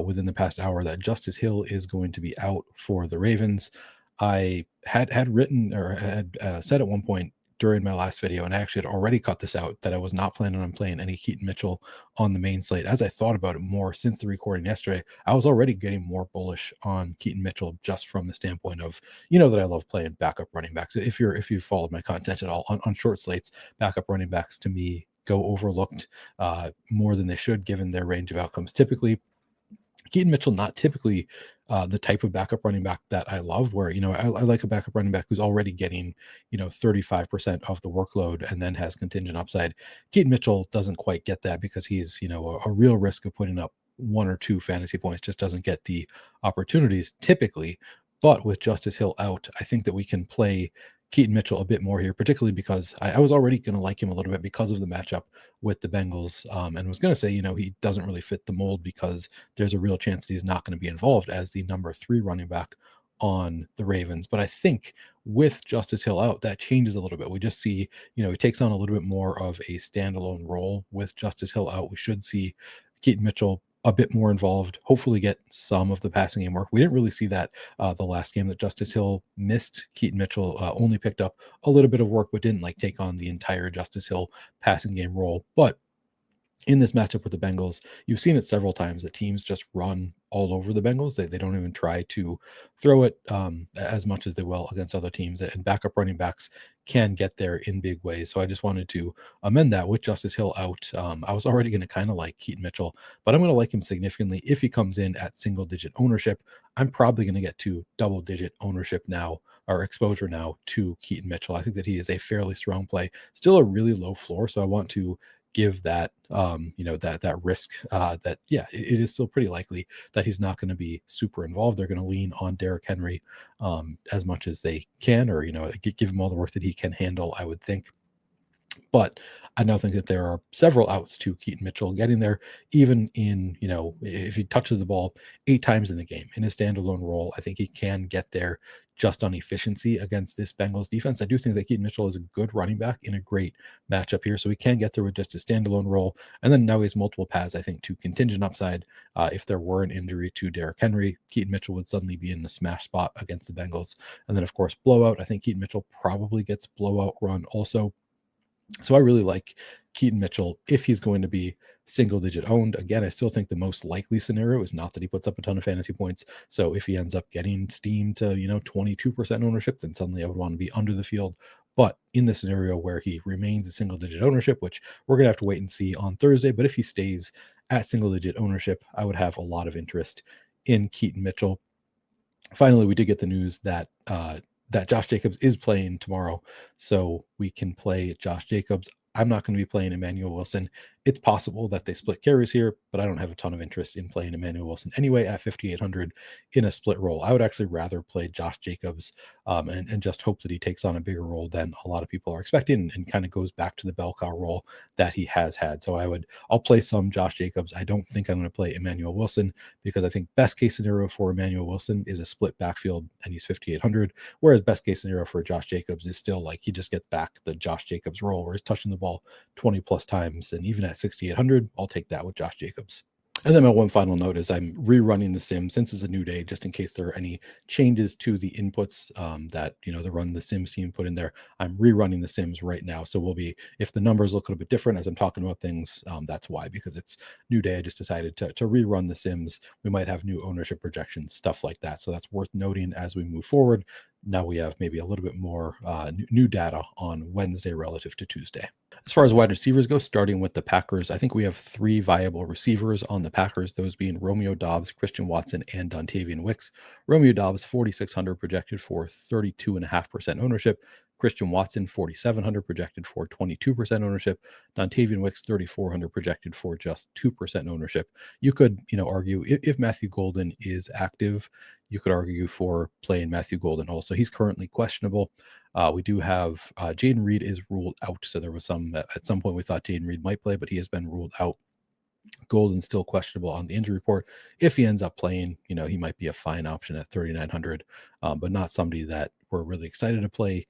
within the past hour that Justice Hill is going to be out for the Ravens. I had written or had said at one point during my last video, and I actually had already cut this out, that I was not planning on playing any Keaton Mitchell on the main slate. As I thought about it more since the recording yesterday, I was already getting more bullish on Keaton Mitchell just from the standpoint of, that I love playing backup running backs. If you've followed my content at all on short slates, backup running backs to me go overlooked more than they should given their range of outcomes. Typically, Keaton Mitchell, not typically the type of backup running back that I love, where, I like a backup running back who's already getting, 35% of the workload and then has contingent upside. Keaton Mitchell doesn't quite get that because he's, a real risk of putting up 1 or 2 fantasy points, just doesn't get the opportunities typically. But with Justice Hill out, I think that we can play Keaton Mitchell a bit more here, particularly because I was already going to like him a little bit because of the matchup with the Bengals, and was going to say, he doesn't really fit the mold because there's a real chance that he's not going to be involved as the number 3 running back on the Ravens. But I think with Justice Hill out, that changes a little bit. We just see, he takes on a little bit more of a standalone role with Justice Hill out. We should see Keaton Mitchell a bit more involved, hopefully get some of the passing game work. We didn't really see that the last game that Justice Hill missed. Keaton Mitchell only picked up a little bit of work, but didn't take on the entire Justice Hill passing game role. But in this matchup with the Bengals, you've seen it several times that teams just run all over the Bengals. They don't even try to throw it as much as they will against other teams, and backup running backs can get there in big ways. So I just wanted to amend that with Justice Hill out. I was already going to kind of like Keaton Mitchell, but I'm going to like him significantly if he comes in at single digit ownership. I'm probably going to get to double digit ownership now, or exposure now, to Keaton Mitchell. I think that he is a fairly strong play, still a really low floor. So I want to give that that risk that it is still pretty likely that he's not going to be super involved. They're going to lean on Derrick Henry as much as they can, or give him all the work that he can handle, I would think. But I now think that there are several outs to Keaton Mitchell getting there, even in, if he touches the ball 8 times in the game in a standalone role. I think he can get there just on efficiency against this Bengals defense. I do think that Keaton Mitchell is a good running back in a great matchup here, so he can get there with just a standalone role. And then now he has multiple paths, I think, to contingent upside. If there were an injury to Derrick Henry, Keaton Mitchell would suddenly be in a smash spot against the Bengals. And then, of course, blowout. I think Keaton Mitchell probably gets blowout run also. So I really like Keaton Mitchell if he's going to be single digit owned. Again, I still think the most likely scenario is not that he puts up a ton of fantasy points. So if he ends up getting steamed to, 22% ownership, then suddenly I would want to be under the field. But in the scenario where he remains a single digit ownership, which we're going to have to wait and see on Thursday, but if he stays at single digit ownership, I would have a lot of interest in Keaton Mitchell. Finally, we did get the news that that Josh Jacobs is playing tomorrow, so we can play Josh Jacobs. I'm not going to be playing Emmanuel Wilson. It's possible that they split carries here, but I don't have a ton of interest in playing Emmanuel Wilson anyway at 5,800 in a split role. I would actually rather play Josh Jacobs and just hope that he takes on a bigger role than a lot of people are expecting, and kind of goes back to the bell cow role that he has had. So I'll play some Josh Jacobs. I don't think I'm going to play Emmanuel Wilson because I think best case scenario for Emmanuel Wilson is a split backfield and he's 5,800, whereas best case scenario for Josh Jacobs is still he just gets back the Josh Jacobs role where he's touching the ball 20 plus times, and even at 6,800, I'll take that with Josh Jacobs. And then my one final note is I'm rerunning the sim since it's a new day, just in case there are any changes to the inputs that the run the sims team put in there. I'm rerunning the sims right now, so we'll be, if the numbers look a little bit different as I'm talking about things, that's why, because it's new day. I just decided to rerun the sims. We might have new ownership projections, stuff like that. So that's worth noting as we move forward. Now we have maybe a little bit more new data on Wednesday relative to Tuesday. As far as wide receivers go, starting with the Packers, I think we have 3 viable receivers on the Packers, those being Romeo Doubs, Christian Watson, and Dontavian Wicks. Romeo Doubs, 4,600 projected for 32.5% ownership. Christian Watson, 4,700 projected for 22% ownership. Dontavian Wicks, 3,400 projected for just 2% ownership. You could, argue if Matthew Golden is active, you could argue for playing Matthew Golden also. He's currently questionable. We do have Jaden Reed is ruled out. So there was at some point we thought Jaden Reed might play, but he has been ruled out. Golden's still questionable on the injury report. If he ends up playing, he might be a fine option at 3,900, but not somebody that we're really excited to play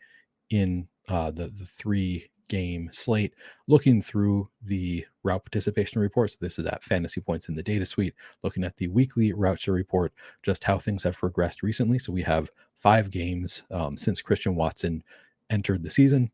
in the 3-game slate. Looking through the route participation reports, this is at Fantasy Points in the data suite, looking at the weekly route share report, just how things have progressed recently. So we have 5 games since Christian Watson entered the season.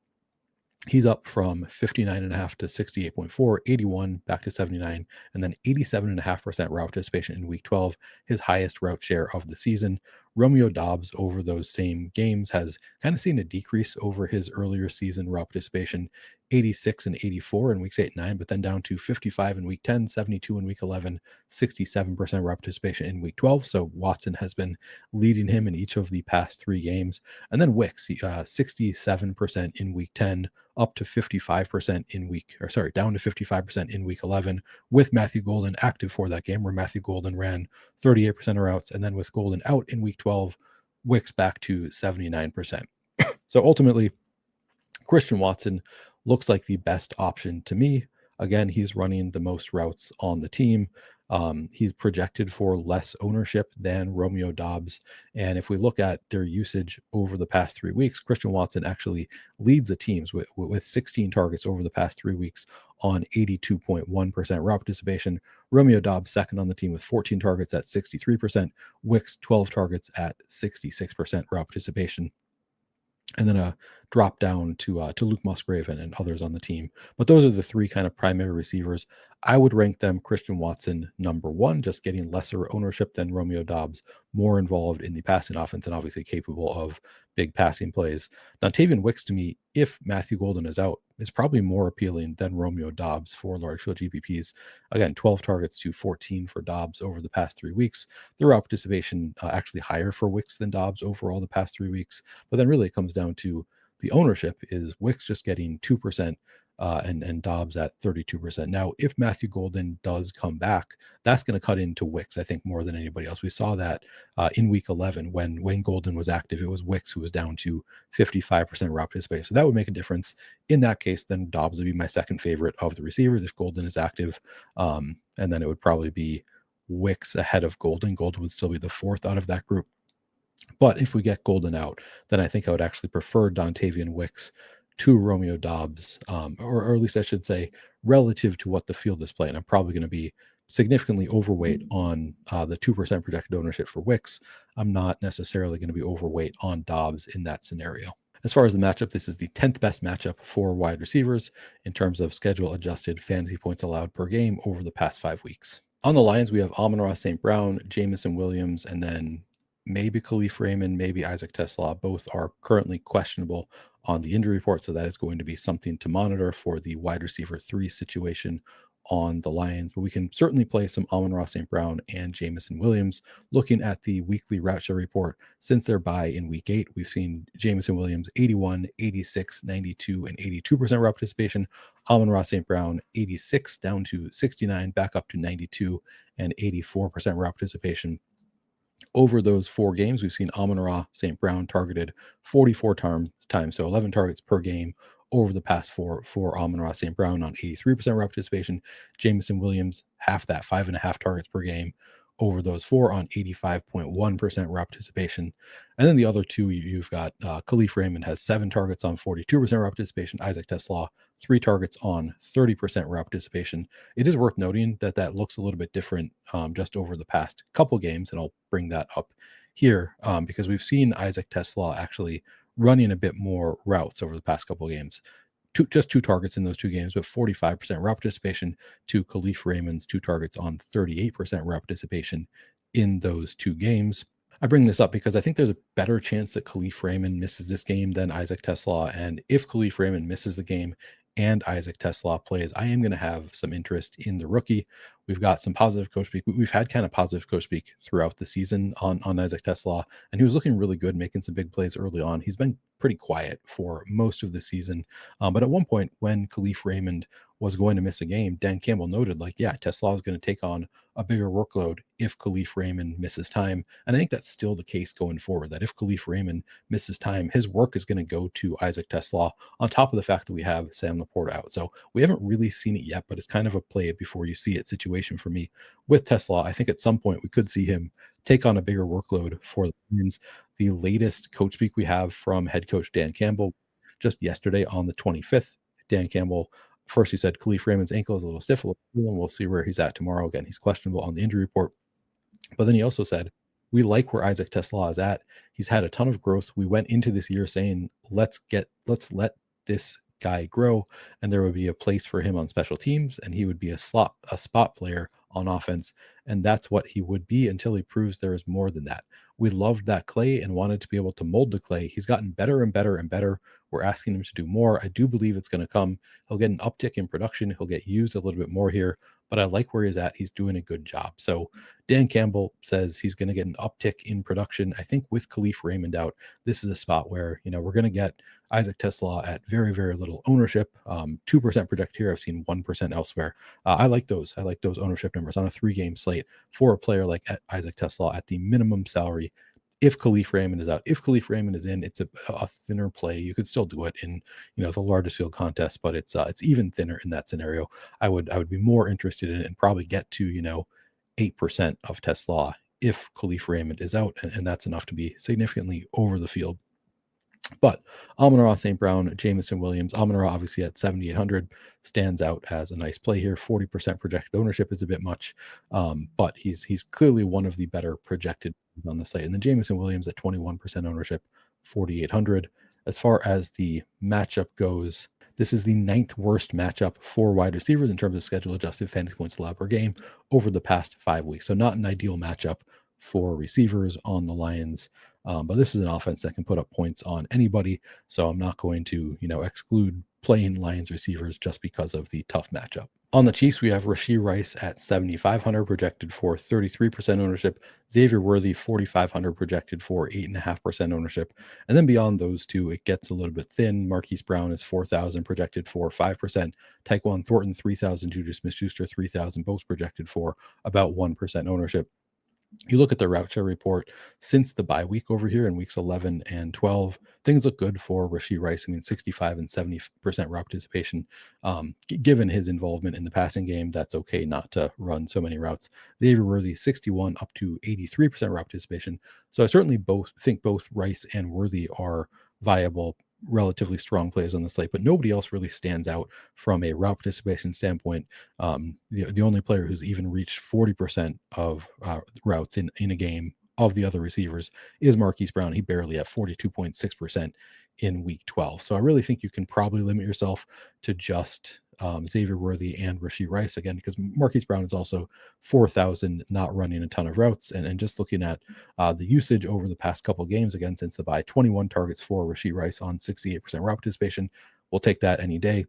He's up from 59.5 to 68.4, 81 back to 79, and then 87.5% route participation in week 12, his highest route share of the season. Romeo Doubs over those same games has kind of seen a decrease over his earlier season route participation, 86 and 84 in weeks 8 and 9, but then down to 55 in week 10, 72 in week 11, 67% route participation in week 12. So Watson has been leading him in each of the past 3 games. And then Wicks, 67% in week 10, up to 55% down to 55% in week 11, with Matthew Golden active for that game, where Matthew Golden ran 38% of routes. And then with Golden out in week 12, Wicks back to 79%. So ultimately, Christian Watson looks like the best option to me. Again, he's running the most routes on the team. He's projected for less ownership than Romeo Doubs. And if we look at their usage over the past 3 weeks, Christian Watson actually leads the teams with 16 targets over the past 3 weeks on 82.1% route participation. Romeo Doubs second on the team with 14 targets at 63%. Wicks 12 targets at 66% route participation. And then a drop down to Luke Musgrave and others on the team. But those are the 3 kind of primary receivers. I would rank them Christian Watson number 1, just getting lesser ownership than Romeo Doubs, more involved in the passing offense and obviously capable of big passing plays. Dontavian Wicks, to me, if Matthew Golden is out, is probably more appealing than Romeo Doubs for large field GPPs. Again, 12 targets to 14 for Doubs over the past 3 weeks. The route participation actually higher for Wicks than Doubs overall the past 3 weeks. But then really it comes down to the ownership. Is Wicks just getting 2%? And Doubs at 32%. Now, if Matthew Golden does come back, that's going to cut into Wicks, I think, more than anybody else. We saw that in week 11 when Golden was active. It was Wicks who was down to 55% route participation. So that would make a difference. In that case, then Doubs would be my second favorite of the receivers if Golden is active. And then it would probably be Wicks ahead of Golden. Golden would still be the 4th out of that group. But if we get Golden out, then I think I would actually prefer Dontavian Wicks to Romeo Doubs, or at least I should say, relative to what the field is playing. I'm probably going to be significantly overweight on the 2% projected ownership for Wicks. I'm not necessarily going to be overweight on Doubs in that scenario. As far as the matchup, this is the 10th best matchup for wide receivers in terms of schedule adjusted fantasy points allowed per game over the past 5 weeks. On the Lions, we have Amon-Ra St. Brown, Jamison Williams, and then maybe Khalif Raymond, maybe Isaac Tesla. Both are currently questionable on the injury report, so that is going to be something to monitor for the wide receiver 3 situation on the Lions. But we can certainly play some Amon-Ra St. Brown and Jamison Williams. Looking at the weekly route share report, since their bye in week 8, we've seen Jamison Williams 81, 86, 92, and 82% route participation. Amon-Ra St. Brown 86 down to 69, back up to 92 and 84% route participation. Over those 4 games, we've seen Amon-Ra St. Brown targeted 44 times, so 11 targets per game over the past 4 for Amon-Ra St. Brown on 83% route participation. Jamison Williams, half that, 5.5 targets per game over those 4 on 85.1% route participation. And then the other 2, you've got Khalif Raymond has 7 targets on 42% route participation. Isaac Tesla, 3 targets on 30% route participation. It is worth noting that looks a little bit different just over the past couple games, and I'll bring that up here because we've seen Isaac Tesla actually running a bit more routes over the past couple games. Just 2 targets in those 2 games, but 45% route participation to Khalif Raymond's 2 targets on 38% route participation in those 2 games. I bring this up because I think there's a better chance that Khalif Raymond misses this game than Isaac Tesla. And if Khalif Raymond misses the game and Isaac Tesla plays, I am going to have some interest in the rookie. We've got some positive coach speak. We've had kind of positive coach speak throughout the season on Isaac Tesla, and he was looking really good, making some big plays early on. He's been pretty quiet for most of the season. But at one point when Khalif Raymond was going to miss a game, Dan Campbell noted, like, yeah, Tesla is going to take on a bigger workload if Khalif Raymond misses time. And I think that's still the case going forward, that if Khalif Raymond misses time, his work is going to go to Isaac Tesla, on top of the fact that we have Sam Laporta out. So we haven't really seen it yet, but it's kind of a play it before you see it situation for me with Tesla. I think at some point we could see him take on a bigger workload for the Lions. The latest coach speak we have from head coach Dan Campbell just yesterday on the 25th. Dan Campbell, first he said Khalif Raymond's ankle is a little stiff, and we'll see where he's at tomorrow. Again, he's questionable on the injury report. But then he also said, we like where Isaac Tesla is at. He's had a ton of growth. We went into this year saying, let's let this guy grow, and there would be a place for him on special teams, and he would be a spot player on offense. And that's what he would be until he proves there is more than that. We loved that clay and wanted to be able to mold the clay. He's gotten better and better and better. We're asking him to do more. I do believe it's going to come. He'll get an uptick in production. He'll get used a little bit more here, but I like where he's at. He's doing a good job. So Dan Campbell says he's going to get an uptick in production. I think with Khalif Raymond out, this is a spot where, we're going to get Isaac Tesla at very, very little ownership. 2% projected here. I've seen 1% elsewhere. I like those. I like those ownership numbers on a 3-game slate for a player like Isaac Tesla at the minimum salary. If Khalif Raymond is out, if Khalif Raymond is in, it's a thinner play. You could still do it in, the largest field contest, but it's even thinner in that scenario. I would be more interested in it and probably get to, 8% of Tesla if Khalif Raymond is out, and that's enough to be significantly over the field. But Amon-Ra St. Brown, Jameson Williams, Amon-Ra obviously at 7,800 stands out as a nice play here. 40% projected ownership is a bit much, but he's clearly one of the better projected on the site. And then Jameson Williams at 21% ownership, 4,800. As far as the matchup goes, this is the 9th worst matchup for wide receivers in terms of schedule adjusted fantasy points allowed per game over the past 5 weeks. So not an ideal matchup for receivers on the Lions. But this is an offense that can put up points on anybody. So I'm not going to, exclude playing Lions receivers just because of the tough matchup. On the Chiefs, we have Rashee Rice at 7,500 projected for 33% ownership. Xavier Worthy, 4,500 projected for 8.5% ownership. And then beyond those two, it gets a little bit thin. Marquise Brown is 4,000 projected for 5%. Tyquan Thornton, 3,000. Juju Smith-Schuster, 3,000, both projected for about 1% ownership. You look at the route share report since the bye week over here in weeks 11 and 12, things look good for Rashee Rice. I mean, 65 and 70% route participation. Given his involvement in the passing game, that's okay not to run so many routes. Xavier Worthy, 61 up to 83% route participation. So I certainly think both Rice and Worthy are viable, relatively strong plays on the slate, but nobody else really stands out from a route participation standpoint. The only player who's even reached 40% of routes in a game of the other receivers is Marquise Brown. He barely at 42.6% in week 12. So I really think you can probably limit yourself to just Xavier Worthy and Rashee Rice again, because Marquise Brown is also 4,000, not running a ton of routes. And just looking at the usage over the past couple games, again, since the bye, 21 targets for Rashee Rice on 68% route participation. We'll take that any day.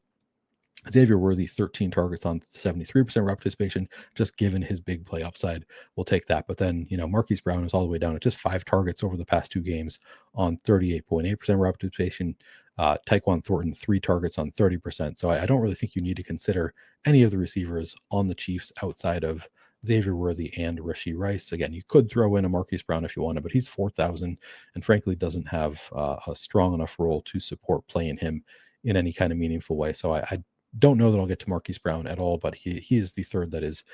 Xavier Worthy, 13 targets on 73% route participation, just given his big play upside. We'll take that. But then, Marquise Brown is all the way down at just 5 targets over the past 2 games on 38.8% route participation. Tyquan Thornton, 3 targets on 30%. So I don't really think you need to consider any of the receivers on the Chiefs outside of Xavier Worthy and Rashee Rice. Again, you could throw in a Marquise Brown if you wanted, but he's 4,000 and frankly doesn't have a strong enough role to support playing him in any kind of meaningful way. So I don't know that I'll get to Marquise Brown at all, but he is the third that is,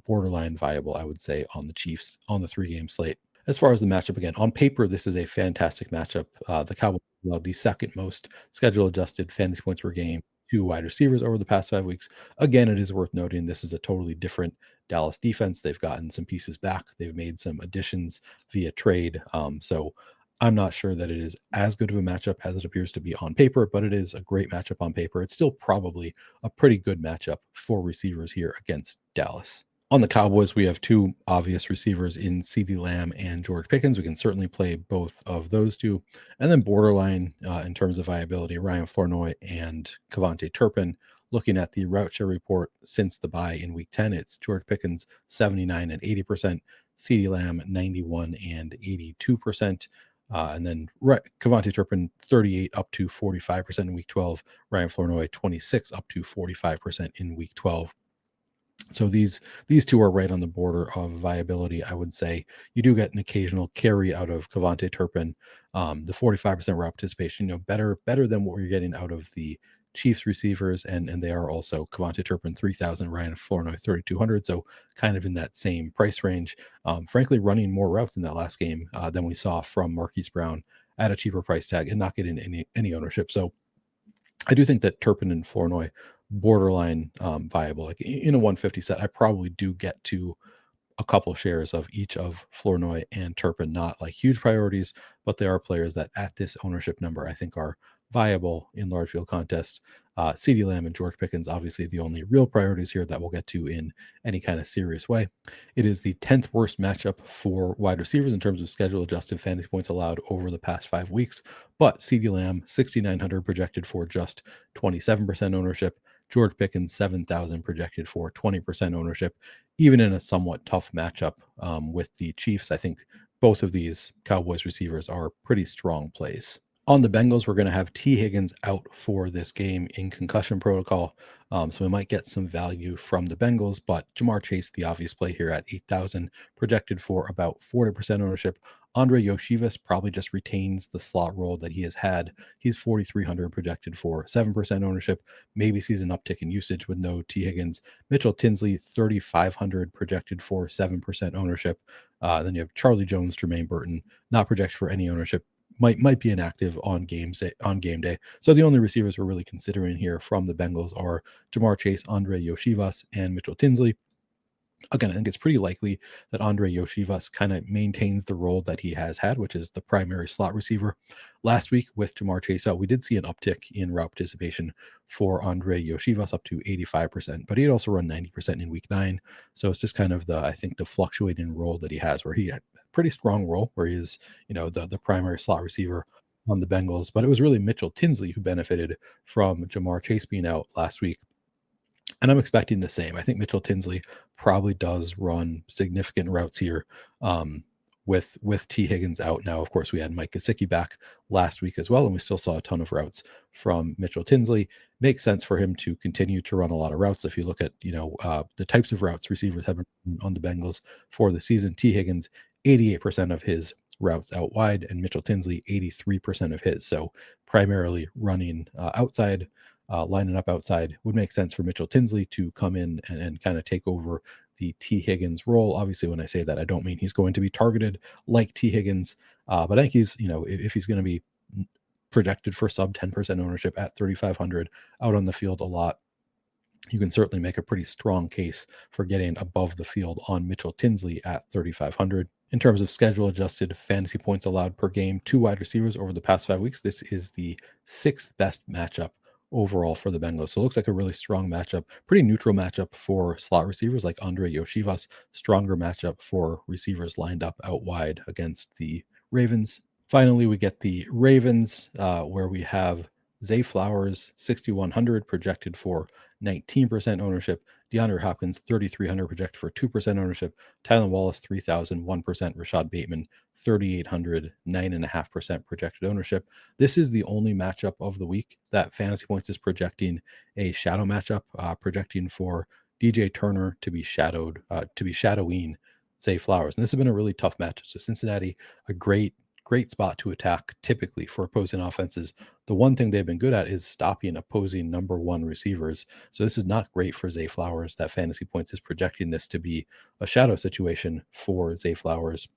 borderline viable, I would say, on the Chiefs on the 3-game slate. As far as the matchup, again, on paper, this is a fantastic matchup. The Cowboys allowed the second most schedule adjusted fantasy points per game to wide receivers over the past 5 weeks. Again, it is worth noting this is a totally different Dallas defense. They've gotten some pieces back. They've made some additions via trade. So I'm not sure that it is as good of a matchup as it appears to be on paper, but it is a great matchup on paper. It's still probably a pretty good matchup for receivers here against Dallas. On the Cowboys, we have 2 obvious receivers in CeeDee Lamb and George Pickens. We can certainly play both of those 2. And then borderline in terms of viability, Ryan Flournoy and Kevontae Turpin. Looking at the route share report since the bye in week 10, it's George Pickens 79 and 80%, CeeDee Lamb 91 and 82%. And then Kevontae Turpin 38 up to 45% in week 12. Ryan Flournoy 26 up to 45% in week 12. So these two are right on the border of viability. I would say you do get an occasional carry out of Kevontae Turpin. The 45% route participation, better than what we're getting out of the Chiefs receivers, and they are also Kevontae Turpin 3,000, Ryan Flournoy 3,200. So kind of in that same price range. Frankly, running more routes in that last game than we saw from Marquise Brown at a cheaper price tag and not getting any ownership. So I do think that Turpin and Flournoy borderline viable. Like in a 150 set, I probably do get to a couple shares of each of Flournoy and Turpin, not like huge priorities, but they are players that at this ownership number, I think are viable in large field contests. CeeDee Lamb and George Pickens, obviously the only real priorities here that we'll get to in any kind of serious way. It is the 10th worst matchup for wide receivers in terms of schedule adjusted fantasy points allowed over the past 5 weeks. But CeeDee Lamb, 6,900 projected for just 27% ownership. George Pickens, 7,000 projected for 20% ownership. Even in a somewhat tough matchup with the Chiefs, I think both of these Cowboys receivers are pretty strong plays. On the Bengals, we're going to have T. Higgins out for this game in concussion protocol. So we might get some value from the Bengals, but Jamar Chase, the obvious play here at 8,000, projected for about 40% ownership. Andre Yoshivas probably just retains the slot role that he has had. He's 4,300 projected for 7% ownership. Maybe sees an uptick in usage with no T. Higgins. Mitchell Tinsley, 3,500 projected for 7% ownership. Then you have Charlie Jones, Jermaine Burton, not projected for any ownership. Might be inactive on game day. So the only receivers we're really considering here from the Bengals are Jamar Chase, Andre Yoshivas, and Mitchell Tinsley. Again, I think it's pretty likely that Andre Yoshivas kind of maintains the role that he has had, which is the primary slot receiver. Last week with Jamar Chase out, we did see an uptick in route participation for Andre Yoshivas up to 85%, but he had also run 90% in week 9. So it's just kind of I think the fluctuating role that he has, where he had a pretty strong role where he is, the primary slot receiver on the Bengals. But it was really Mitchell Tinsley who benefited from Jamar Chase being out last week. And I'm expecting the same. I think Mitchell Tinsley probably does run significant routes here with T. Higgins out now. Of course, we had Mike Gesicki back last week as well, and we still saw a ton of routes from Mitchell Tinsley. Makes sense for him to continue to run a lot of routes. If you look at the types of routes receivers have been on the Bengals for the season, T. Higgins 88% of his routes out wide, and Mitchell Tinsley 83% of his. So primarily running outside. Lining up outside would make sense for Mitchell Tinsley to come in and kind of take over the T. Higgins role. Obviously, when I say that, I don't mean he's going to be targeted like T. Higgins, but I think he's, if he's going to be projected for sub 10% ownership at 3,500 out on the field a lot, you can certainly make a pretty strong case for getting above the field on Mitchell Tinsley at 3,500. In terms of schedule adjusted fantasy points allowed per game to wide receivers over the past 5 weeks, this is the 6th best matchup overall for the Bengals. So it looks like a really strong matchup, pretty neutral matchup for slot receivers like Andre Yoshivas, stronger matchup for receivers lined up out wide against the Ravens. Finally, we get the Ravens where we have Zay Flowers, 6,100 projected for 19% ownership. DeAndre Hopkins, 3,300 projected for 2% ownership. Tylan Wallace, 3,000, 1%. Rashad Bateman, 3,800, 9.5% projected ownership. This is the only matchup of the week that Fantasy Points is projecting a shadow matchup, projecting for DJ Turner to be shadowing Zay Flowers. And this has been a really tough matchup. So Cincinnati, a great spot to attack typically for opposing offenses. The one thing they've been good at is stopping opposing number one receivers. So this is not great for Zay Flowers. That Fantasy Points is projecting this to be a shadow situation for Zay Flowers.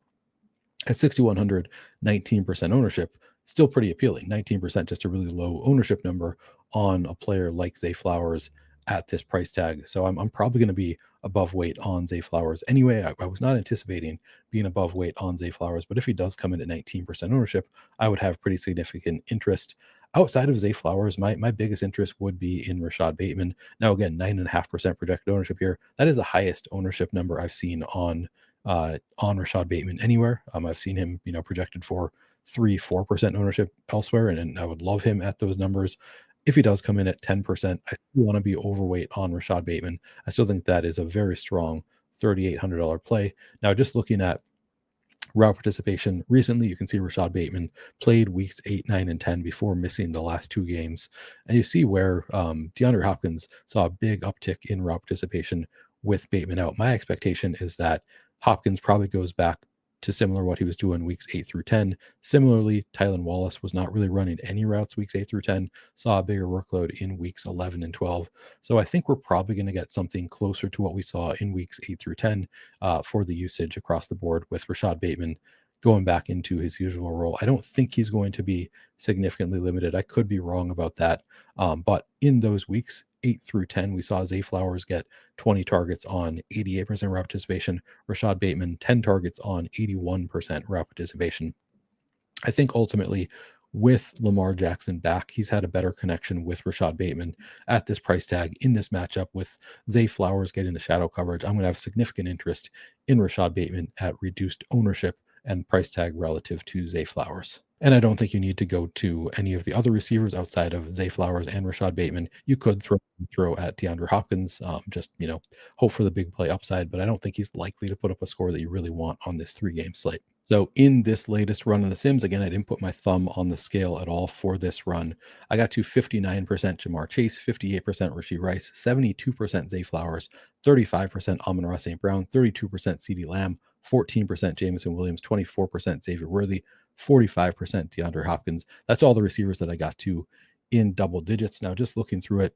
At 6,100, 19% ownership, still pretty appealing. 19%, just a really low ownership number on a player like Zay Flowers at this price tag. So I'm probably going to be above weight on Zay Flowers. Anyway, I was not anticipating being above weight on Zay Flowers, but if he does come in at 19% ownership, I would have pretty significant interest. Outside of Zay Flowers, my biggest interest would be in Rashad Bateman. Now, again, 9.5% projected ownership here. That is the highest ownership number I've seen on Rashad Bateman anywhere. I've seen him, projected for 3-4% ownership elsewhere, and I would love him at those numbers. If he does come in at 10%, I still want to be overweight on Rashad Bateman. I still think that is a very strong $3,800 play. Now, just looking at route participation recently. You can see Rashad Bateman played weeks 8, 9, and 10 before missing the last two games. And you see where DeAndre Hopkins saw a big uptick in route participation with Bateman out. My expectation is that Hopkins probably goes back to similar what he was doing weeks 8 through 10. Similarly, Tylan Wallace was not really running any routes weeks 8 through 10, saw a bigger workload in weeks 11 and 12. So I think we're probably going to get something closer to what we saw in weeks 8 through 10 for the usage across the board with Rashad Bateman going back into his usual role. I don't think he's going to be significantly limited. I could be wrong about that. But in those weeks, 8 through 10, we saw Zay Flowers get 20 targets on 88% route participation, Rashad Bateman 10 targets on 81% route participation. I think ultimately with Lamar Jackson back, he's had a better connection with Rashad Bateman at this price tag in this matchup with Zay Flowers getting the shadow coverage. I'm going to have significant interest in Rashad Bateman at reduced ownership and price tag relative to Zay Flowers. And I don't think you need to go to any of the other receivers outside of Zay Flowers and Rashad Bateman. You could throw at DeAndre Hopkins, just hope for the big play upside, but I don't think he's likely to put up a score that you really want on this 3-game slate. So in this latest run of the Sims, again, I didn't put my thumb on the scale at all for this run. I got to 59% Jamar Chase, 58% Rashee Rice, 72% Zay Flowers, 35% Amon-Ra St. Brown, 32% CeeDee Lamb, 14% Jameson Williams, 24% Xavier Worthy, 45% DeAndre Hopkins. That's all the receivers that I got to in double digits. Now, just looking through it,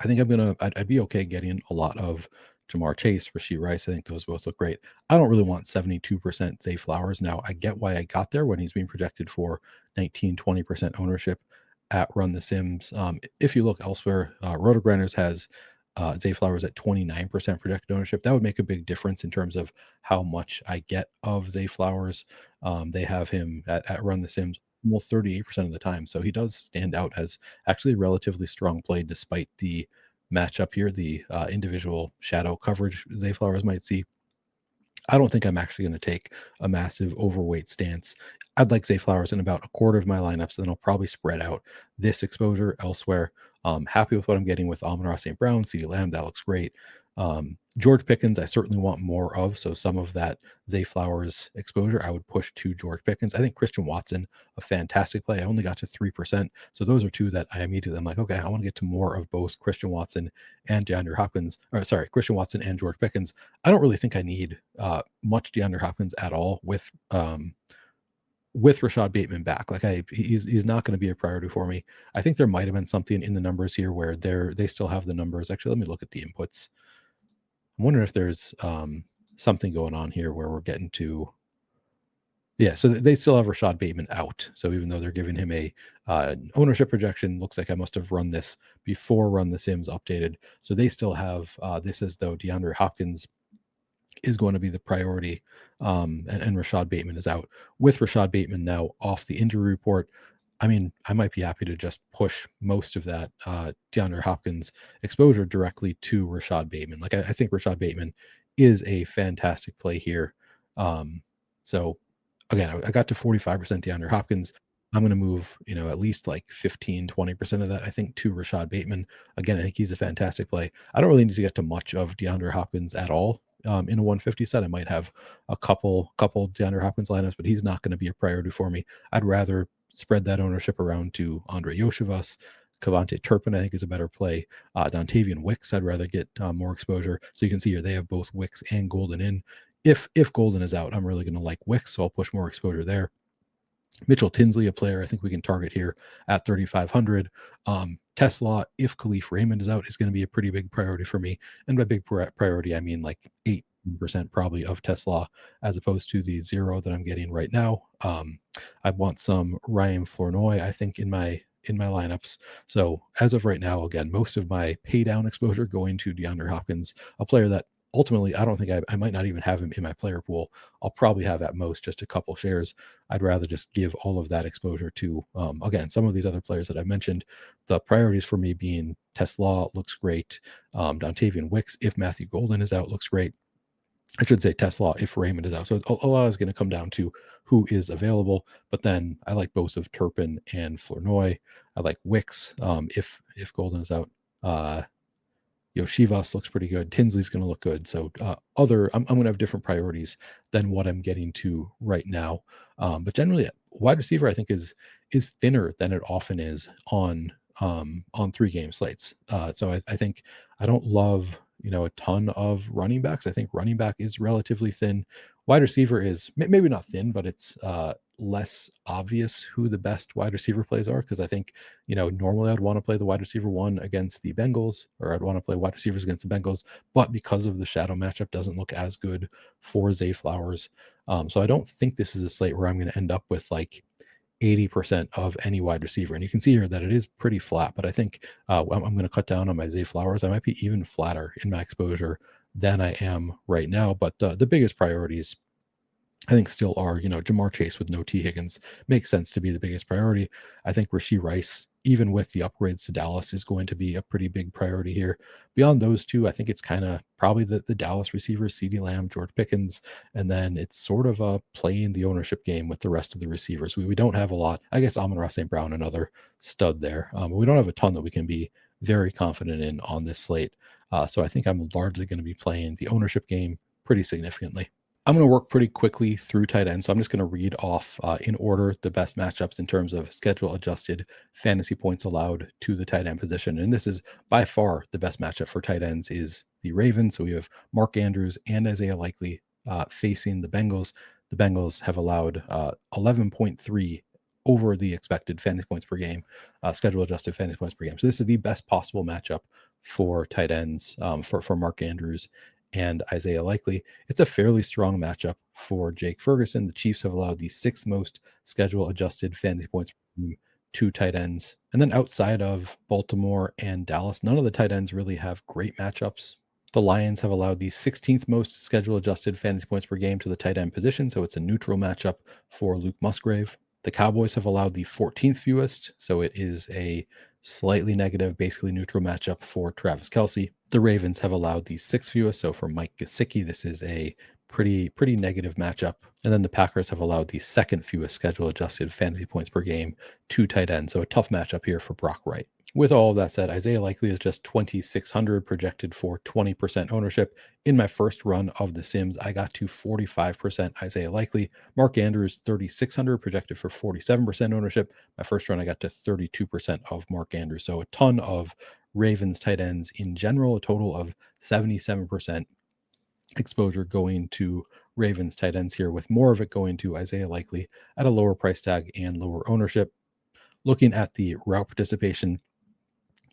I think I'd be okay getting a lot of Jamar Chase, Rashee Rice. I think those both look great. I don't really want 72% Zay Flowers. Now, I get why I got there when he's being projected for 19, 20% ownership at Run the Sims. If you look elsewhere, Roto-Grinders has Zay Flowers at 29% projected ownership. That would make a big difference in terms of how much I get of Zay Flowers. They have him at Run the Sims almost 38% of the time. So he does stand out as actually relatively strong play despite the matchup here, the individual shadow coverage Zay Flowers might see. I don't think I'm actually going to take a massive overweight stance. I'd like Zay Flowers in about a quarter of my lineups, and then I'll probably spread out this exposure elsewhere. Happy with what I'm getting with Amon-Ra St. Brown, CeeDee Lamb. That looks great. George Pickens, I certainly want more of. So some of that Zay Flowers exposure, I would push to George Pickens. I think Christian Watson, a fantastic play. I only got to 3%. So those are two that I immediately, I'm like, okay, I want to get to more of both Christian Watson and DeAndre Hopkins. Or sorry, Christian Watson and George Pickens. I don't really think I need much DeAndre Hopkins at all with Rashad Bateman back. Like he's not going to be a priority for me. I think there might have been something in the numbers here where they still have the numbers. Actually, let me look at the inputs. I'm wondering if there's something going on here where we're getting to. Yeah, so they still have Rashad Bateman out. So even though they're giving him a ownership projection, looks like I must have run this before Run the Sims updated. So they still have this as though DeAndre Hopkins is going to be the priority, and Rashad Bateman is out. With Rashad Bateman now off the injury report, I mean, I might be happy to just push most of that DeAndre Hopkins exposure directly to Rashad Bateman. Like I think Rashad Bateman is a fantastic play here. So again, I got to 45% DeAndre Hopkins. I'm going to move, at least like 15, 20% of that, I think, to Rashad Bateman. Again, I think he's a fantastic play. I don't really need to get to much of DeAndre Hopkins at all. In a 150 set, I might have a couple DeAndre Hopkins lineups, but he's not going to be a priority for me. I'd rather spread that ownership around to Andre Yoshivas. Kavontae Turpin, I think, is a better play. Dontavian Wicks, I'd rather get more exposure. So you can see here they have both Wicks and Golden in. If Golden is out, I'm really going to like Wicks, so I'll push more exposure there. Mitchell Tinsley, a player I think we can target here at 3,500. Tesla, if Khalif Raymond is out, is going to be a pretty big priority for me. And by big priority, I mean like 8% probably of Tesla as opposed to the 0 that I'm getting right now. I want some Ryan Flournoy, I think, in my lineups. So as of right now, again, most of my pay down exposure going to DeAndre Hopkins, a player that ultimately I don't think I might not even have him in my player pool. I'll probably have at most just a couple shares. I'd rather just give all of that exposure to, again, some of these other players that I mentioned. The priorities for me being Tesla looks great. Dontavian Wicks, if Matthew Golden is out, looks great. I should say Tesla if Raymond is out. So a lot is going to come down to who is available. But then I like both of Turpin and Flournoy. I like Wicks if Golden is out. Shivas looks pretty good. Tinsley's going to look good. So I'm going to have different priorities than what I'm getting to right now. But generally, wide receiver I think is thinner than it often is on 3 game slates. So I think I don't love a ton of running backs. I think running back is relatively thin. Wide receiver is maybe not thin, but it's less obvious who the best wide receiver plays are, because I think normally I'd want to play the wide receiver one against the Bengals, or I'd want to play wide receivers against the Bengals, but because of the shadow matchup doesn't look as good for Zay Flowers. So I don't think this is a slate where I'm going to end up with like 80% of any wide receiver. And you can see here that it is pretty flat, but I think I'm going to cut down on my Zay Flowers. I might be even flatter in my exposure than I am right now. But the biggest priorities I think still are, Jamar Chase with no T. Higgins makes sense to be the biggest priority. I think Rashee Rice, even with the upgrades to Dallas, is going to be a pretty big priority here. Beyond those two, I think it's kind of probably the Dallas receivers, CeeDee Lamb, George Pickens, and then it's sort of playing the ownership game with the rest of the receivers. We don't have a lot. I guess Amon-Ra St. Brown, another stud there. But we don't have a ton that we can be very confident in on this slate. So I think I'm largely going to be playing the ownership game pretty significantly. I'm going to work pretty quickly through tight ends. So I'm just going to read off in order the best matchups in terms of schedule adjusted fantasy points allowed to the tight end position. And this is by far the best matchup for tight ends is the Ravens. So we have Mark Andrews and Isaiah Likely facing the Bengals. The Bengals have allowed 11.3 over the expected fantasy points per game, schedule adjusted fantasy points per game. So this is the best possible matchup for tight ends for Mark Andrews and Isaiah Likely. It's a fairly strong matchup for Jake Ferguson. The Chiefs have allowed the 6th most schedule adjusted fantasy points to tight ends. And then outside of Baltimore and Dallas, none of the tight ends really have great matchups. The Lions have allowed the 16th most schedule adjusted fantasy points per game to the tight end position, so it's a neutral matchup for Luke Musgrave. The Cowboys have allowed the 14th fewest, so it is a slightly negative, basically neutral matchup for Travis Kelce. The Ravens have allowed the 6th fewest, so for Mike Gesicki, this is a pretty negative matchup. And then the Packers have allowed the 2nd fewest schedule adjusted fantasy points per game to tight end, so a tough matchup here for Brock Wright. With all of that said, Isaiah Likely is just 2,600 projected for 20% ownership. In my first run of the Sims, I got to 45% Isaiah Likely. Mark Andrews, 3,600 projected for 47% ownership. My first run, I got to 32% of Mark Andrews. So a ton of Ravens tight ends in general, a total of 77% exposure going to Ravens tight ends here, with more of it going to Isaiah Likely at a lower price tag and lower ownership. Looking at the route participation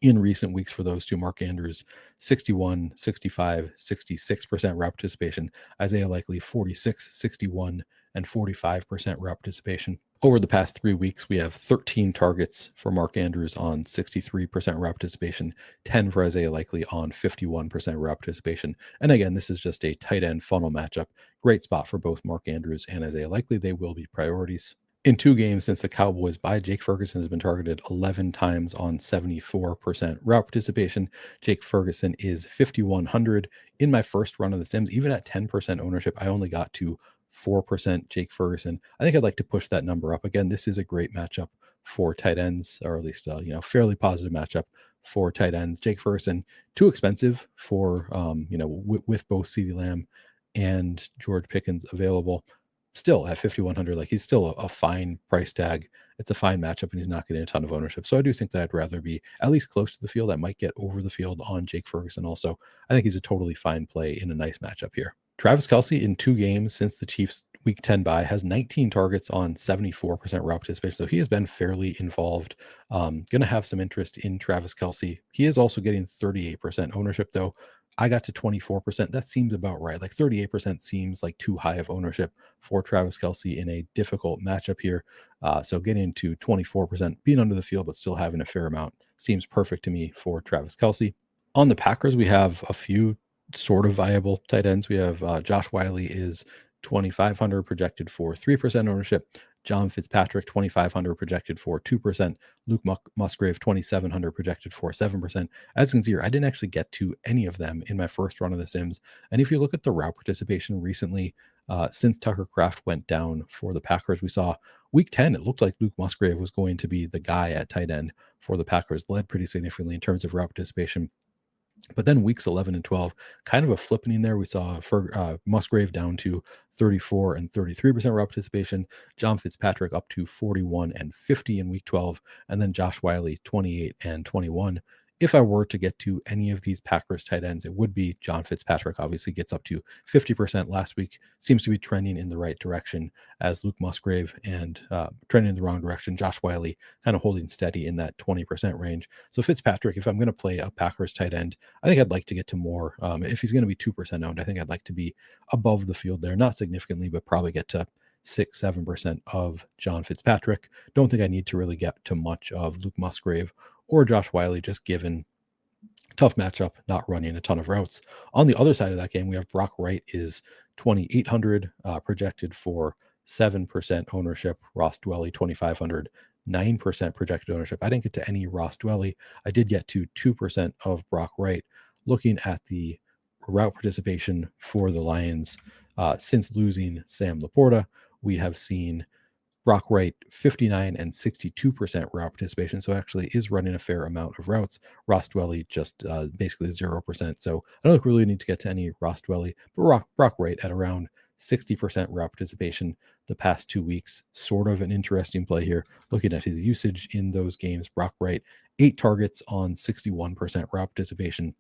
in recent weeks for those two, Mark Andrews, 61, 65, 66% route participation. Isaiah Likely, 46, 61, and 45% route participation. Over the past 3 weeks, we have 13 targets for Mark Andrews on 63% route participation, 10 for Isaiah Likely on 51% route participation. And again, this is just a tight end funnel matchup. Great spot for both Mark Andrews and Isaiah Likely. They will be priorities. In 2 games since the Cowboys bye, Jake Ferguson has been targeted 11 times on 74% route participation. Jake Ferguson is 5,100. In my first run of the Sims, even at 10% ownership, I only got to 4% Jake Ferguson. I think I'd like to push that number up. Again, this is a great matchup for tight ends, or at least fairly positive matchup for tight ends. Jake Ferguson, too expensive for with both CeeDee Lamb and George Pickens available. Still at 5,100, like he's still a fine price tag. It's a fine matchup, and he's not getting a ton of ownership. So I do think that I'd rather be at least close to the field. I might get over the field on Jake Ferguson also. I think he's a totally fine play in a nice matchup here. Travis Kelce, in 2 games since the Chiefs Week 10 bye, has 19 targets on 74% route participation. So he has been fairly involved. Going to have some interest in Travis Kelce. He is also getting 38% ownership, though. I got to 24%. That seems about right. Like 38% seems like too high of ownership for Travis Kelce in a difficult matchup here. So getting to 24%, being under the field, but still having a fair amount seems perfect to me for Travis Kelce. On the Packers, we have a few sort of viable tight ends. We have Josh Wiley is 2,500 projected for 3% ownership. John Fitzpatrick, 2,500 projected for 2%. Luke Musgrave, 2,700 projected for 7%. As you can see here, I didn't actually get to any of them in my first run of the Sims. And if you look at the route participation recently, since Tucker Kraft went down for the Packers, we saw Week 10, it looked like Luke Musgrave was going to be the guy at tight end for the Packers, led pretty significantly in terms of route participation. But then weeks 11 and 12, kind of a flipping there. We saw for Musgrave down to 34 and 33% route participation, John Fitzpatrick up to 41 and 50 in week 12, and then Josh Wiley 28 and 21. If I were to get to any of these Packers tight ends, it would be John Fitzpatrick. Obviously, gets up to 50% last week. Seems to be trending in the right direction, as Luke Musgrave, and trending in the wrong direction. Josh Wiley kind of holding steady in that 20% range. So Fitzpatrick, if I'm going to play a Packers tight end, I think I'd like to get to more. If he's going to be 2% owned, I think I'd like to be above the field there, not significantly, but probably get to 6-7% of John Fitzpatrick. Don't think I need to really get to much of Luke Musgrave or Josh Wiley, just given tough matchup, not running a ton of routes. On the other side of that game, we have Brock Wright is 2,800, projected for 7% ownership. Ross Dwelly 2,500, 9% projected ownership. I didn't get to any Ross Dwelly. I did get to 2% of Brock Wright. Looking at the route participation for the Lions, since losing Sam Laporta, we have seen Brock Wright 59 and 62% route participation, so actually is running a fair amount of routes. Ross Dwelly just basically 0%. So I don't really need to get to any Ross Dwelly, but Brock Wright at around 60% route participation the past 2 weeks. Sort of an interesting play here. Looking at his usage in those games, Brock Wright 8 targets on 61% route participation.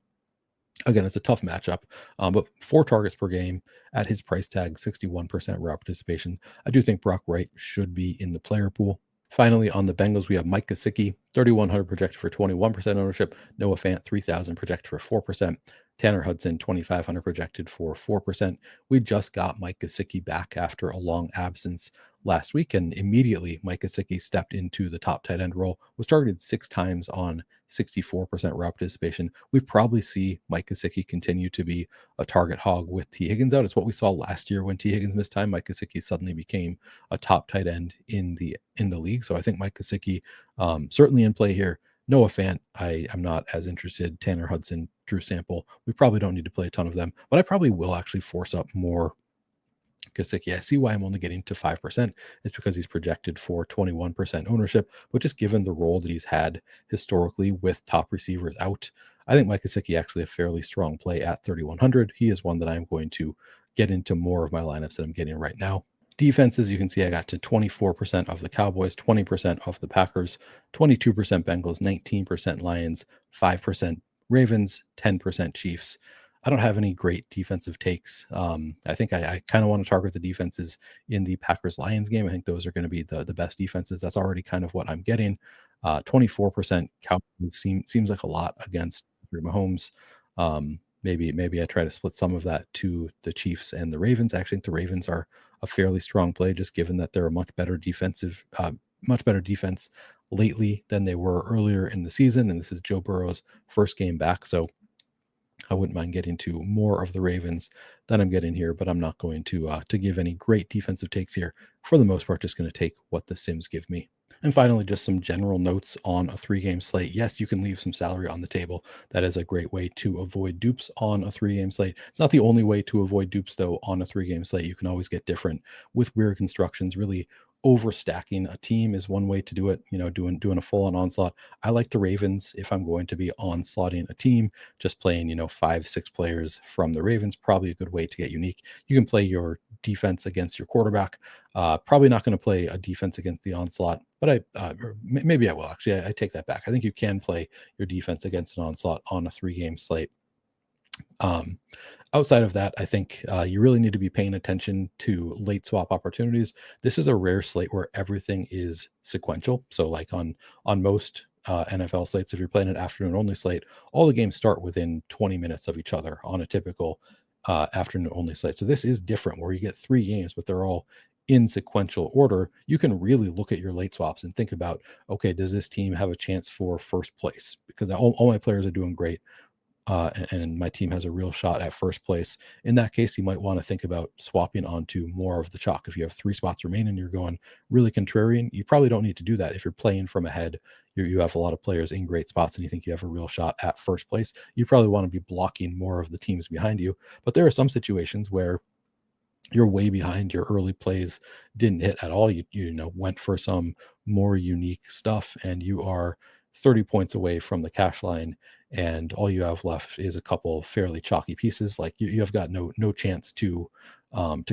Again, it's a tough matchup, but 4 targets per game at his price tag, 61% route participation. I do think Brock Wright should be in the player pool. Finally, on the Bengals, we have Mike Gesicki, 3,100 projected for 21% ownership. Noah Fant, 3,000 projected for 4%. Tanner Hudson, 2,500 projected for 4%. We just got Mike Gesicki back after a long absence last week, and immediately Mike Gesicki stepped into the top tight end role, was targeted 6 times on 64% route participation. We probably see Mike Gesicki continue to be a target hog with T. Higgins out. It's what we saw last year when T. Higgins missed time. Mike Gesicki suddenly became a top tight end in the league. So I think Mike Gesicki, certainly in play here. Noah Fant, I'm not as interested. Tanner Hudson, Drew Sample, we probably don't need to play a ton of them, but I probably will actually force up more Gesicki. I see why I'm only getting to 5%. It's because he's projected for 21% ownership, but just given the role that he's had historically with top receivers out, I think Mike Gesicki actually a fairly strong play at 3,100. He is one that I'm going to get into more of my lineups that I'm getting right now. Defenses, you can see I got to 24% of the Cowboys, 20% of the Packers, 22% Bengals, 19% Lions, 5% Ravens, 10% Chiefs. I don't have any great defensive takes. I think I kind of want to target the defenses in the Packers-Lions game. I think those are going to be the best defenses. That's already kind of what I'm getting. 24% Cowboys seems like a lot against Mahomes. Maybe I try to split some of that to the Chiefs and the Ravens. I actually think the Ravens are a fairly strong play, just given that they're a much better defense lately than they were earlier in the season. And this is Joe Burrow's first game back. So I wouldn't mind getting to more of the Ravens than I'm getting here, but I'm not going to give any great defensive takes here. For the most part, just going to take what the Sims give me. And finally, just some general notes on a 3-game slate. Yes, you can leave some salary on the table. That is a great way to avoid dupes on a 3-game slate. It's not the only way to avoid dupes, though, on a 3-game slate. You can always get different with weird constructions. Really overstacking a team is one way to do it, doing a full-on onslaught. I like the Ravens if I'm going to be onslaughting a team. Just playing 5-6 players from the Ravens, probably a good way to get unique. You can play your defense against your quarterback. Probably not going to play a defense against the onslaught, but maybe I will. Actually, I take that back. I think you can play your defense against an onslaught on a 3-game slate. Outside of that, I think you really need to be paying attention to late swap opportunities. This is a rare slate where everything is sequential. So like on most NFL slates, if you're playing an afternoon only slate, all the games start within 20 minutes of each other on a typical afternoon only slate. So this is different where you get 3 games, but they're all in sequential order. You can really look at your late swaps and think about, okay, does this team have a chance for first place? Because all my players are doing great. And my team has a real shot at first place. In that case, you might want to think about swapping onto more of the chalk. If you have 3 spots remaining and you're going really contrarian, you probably don't need to do that. If you're playing from ahead, you have a lot of players in great spots and you think you have a real shot at first place, you probably want to be blocking more of the teams behind you. But there are some situations where you're way behind, your early plays didn't hit at all. You went for some more unique stuff and you are 30 points away from the cash line, and all you have left is a couple fairly chalky pieces. Like you have got no chance to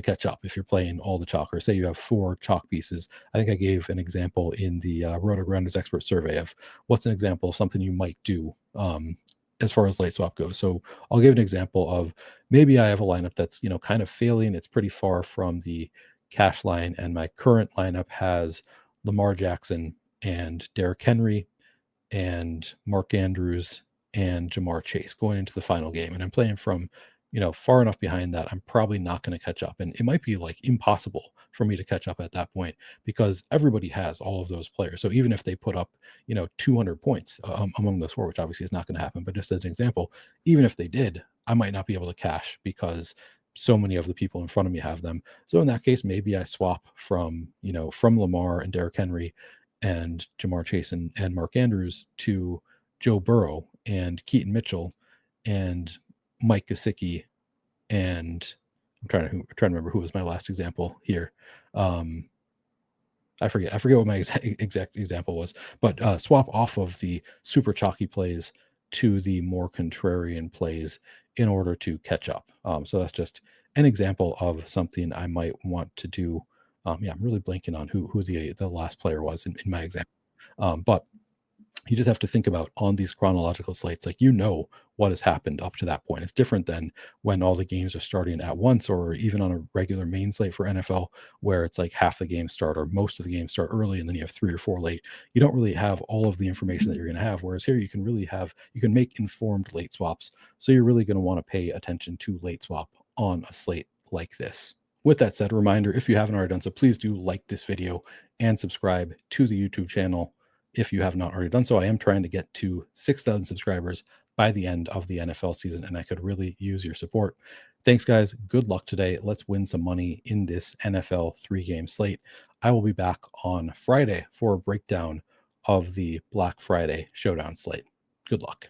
catch up if you're playing all the chalk. Or say you have 4 chalk pieces. I think I gave an example in the Roto-Grinders expert survey of what's an example of something you might do as far as late swap goes. So I'll give an example of maybe I have a lineup that's kind of failing. It's pretty far from the cash line, and my current lineup has Lamar Jackson and Derrick Henry and Mark Andrews and Jamar Chase going into the final game. And I'm playing from, far enough behind that I'm probably not going to catch up. And it might be like impossible for me to catch up at that point because everybody has all of those players. So even if they put up, 200 points among those 4, which obviously is not going to happen, but just as an example, even if they did, I might not be able to cash because so many of the people in front of me have them. So in that case, maybe I swap from Lamar and Derrick Henry and Jamar Chase and Mark Andrews to Joe Burrow and Keaton Mitchell and Mike Gesicki, and I'm trying to remember who was my last example here. I forget what my exact example was, but swap off of the super chalky plays to the more contrarian plays in order to catch up. So that's just an example of something I might want to do. Yeah, I'm really blanking on who the last player was in my example. But you just have to think about on these chronological slates, like what has happened up to that point. It's different than when all the games are starting at once, or even on a regular main slate for NFL, where it's like half the games start or most of the games start early, and then you have 3 or 4 late. You don't really have all of the information that you're going to have. Whereas here, you can make informed late swaps. So you're really going to want to pay attention to late swap on a slate like this. With that said, a reminder, if you haven't already done so, please do like this video and subscribe to the YouTube channel if you have not already done so. I am trying to get to 6,000 subscribers by the end of the NFL season, and I could really use your support. Thanks, guys. Good luck today. Let's win some money in this NFL 3-game slate. I will be back on Friday for a breakdown of the Black Friday showdown slate. Good luck.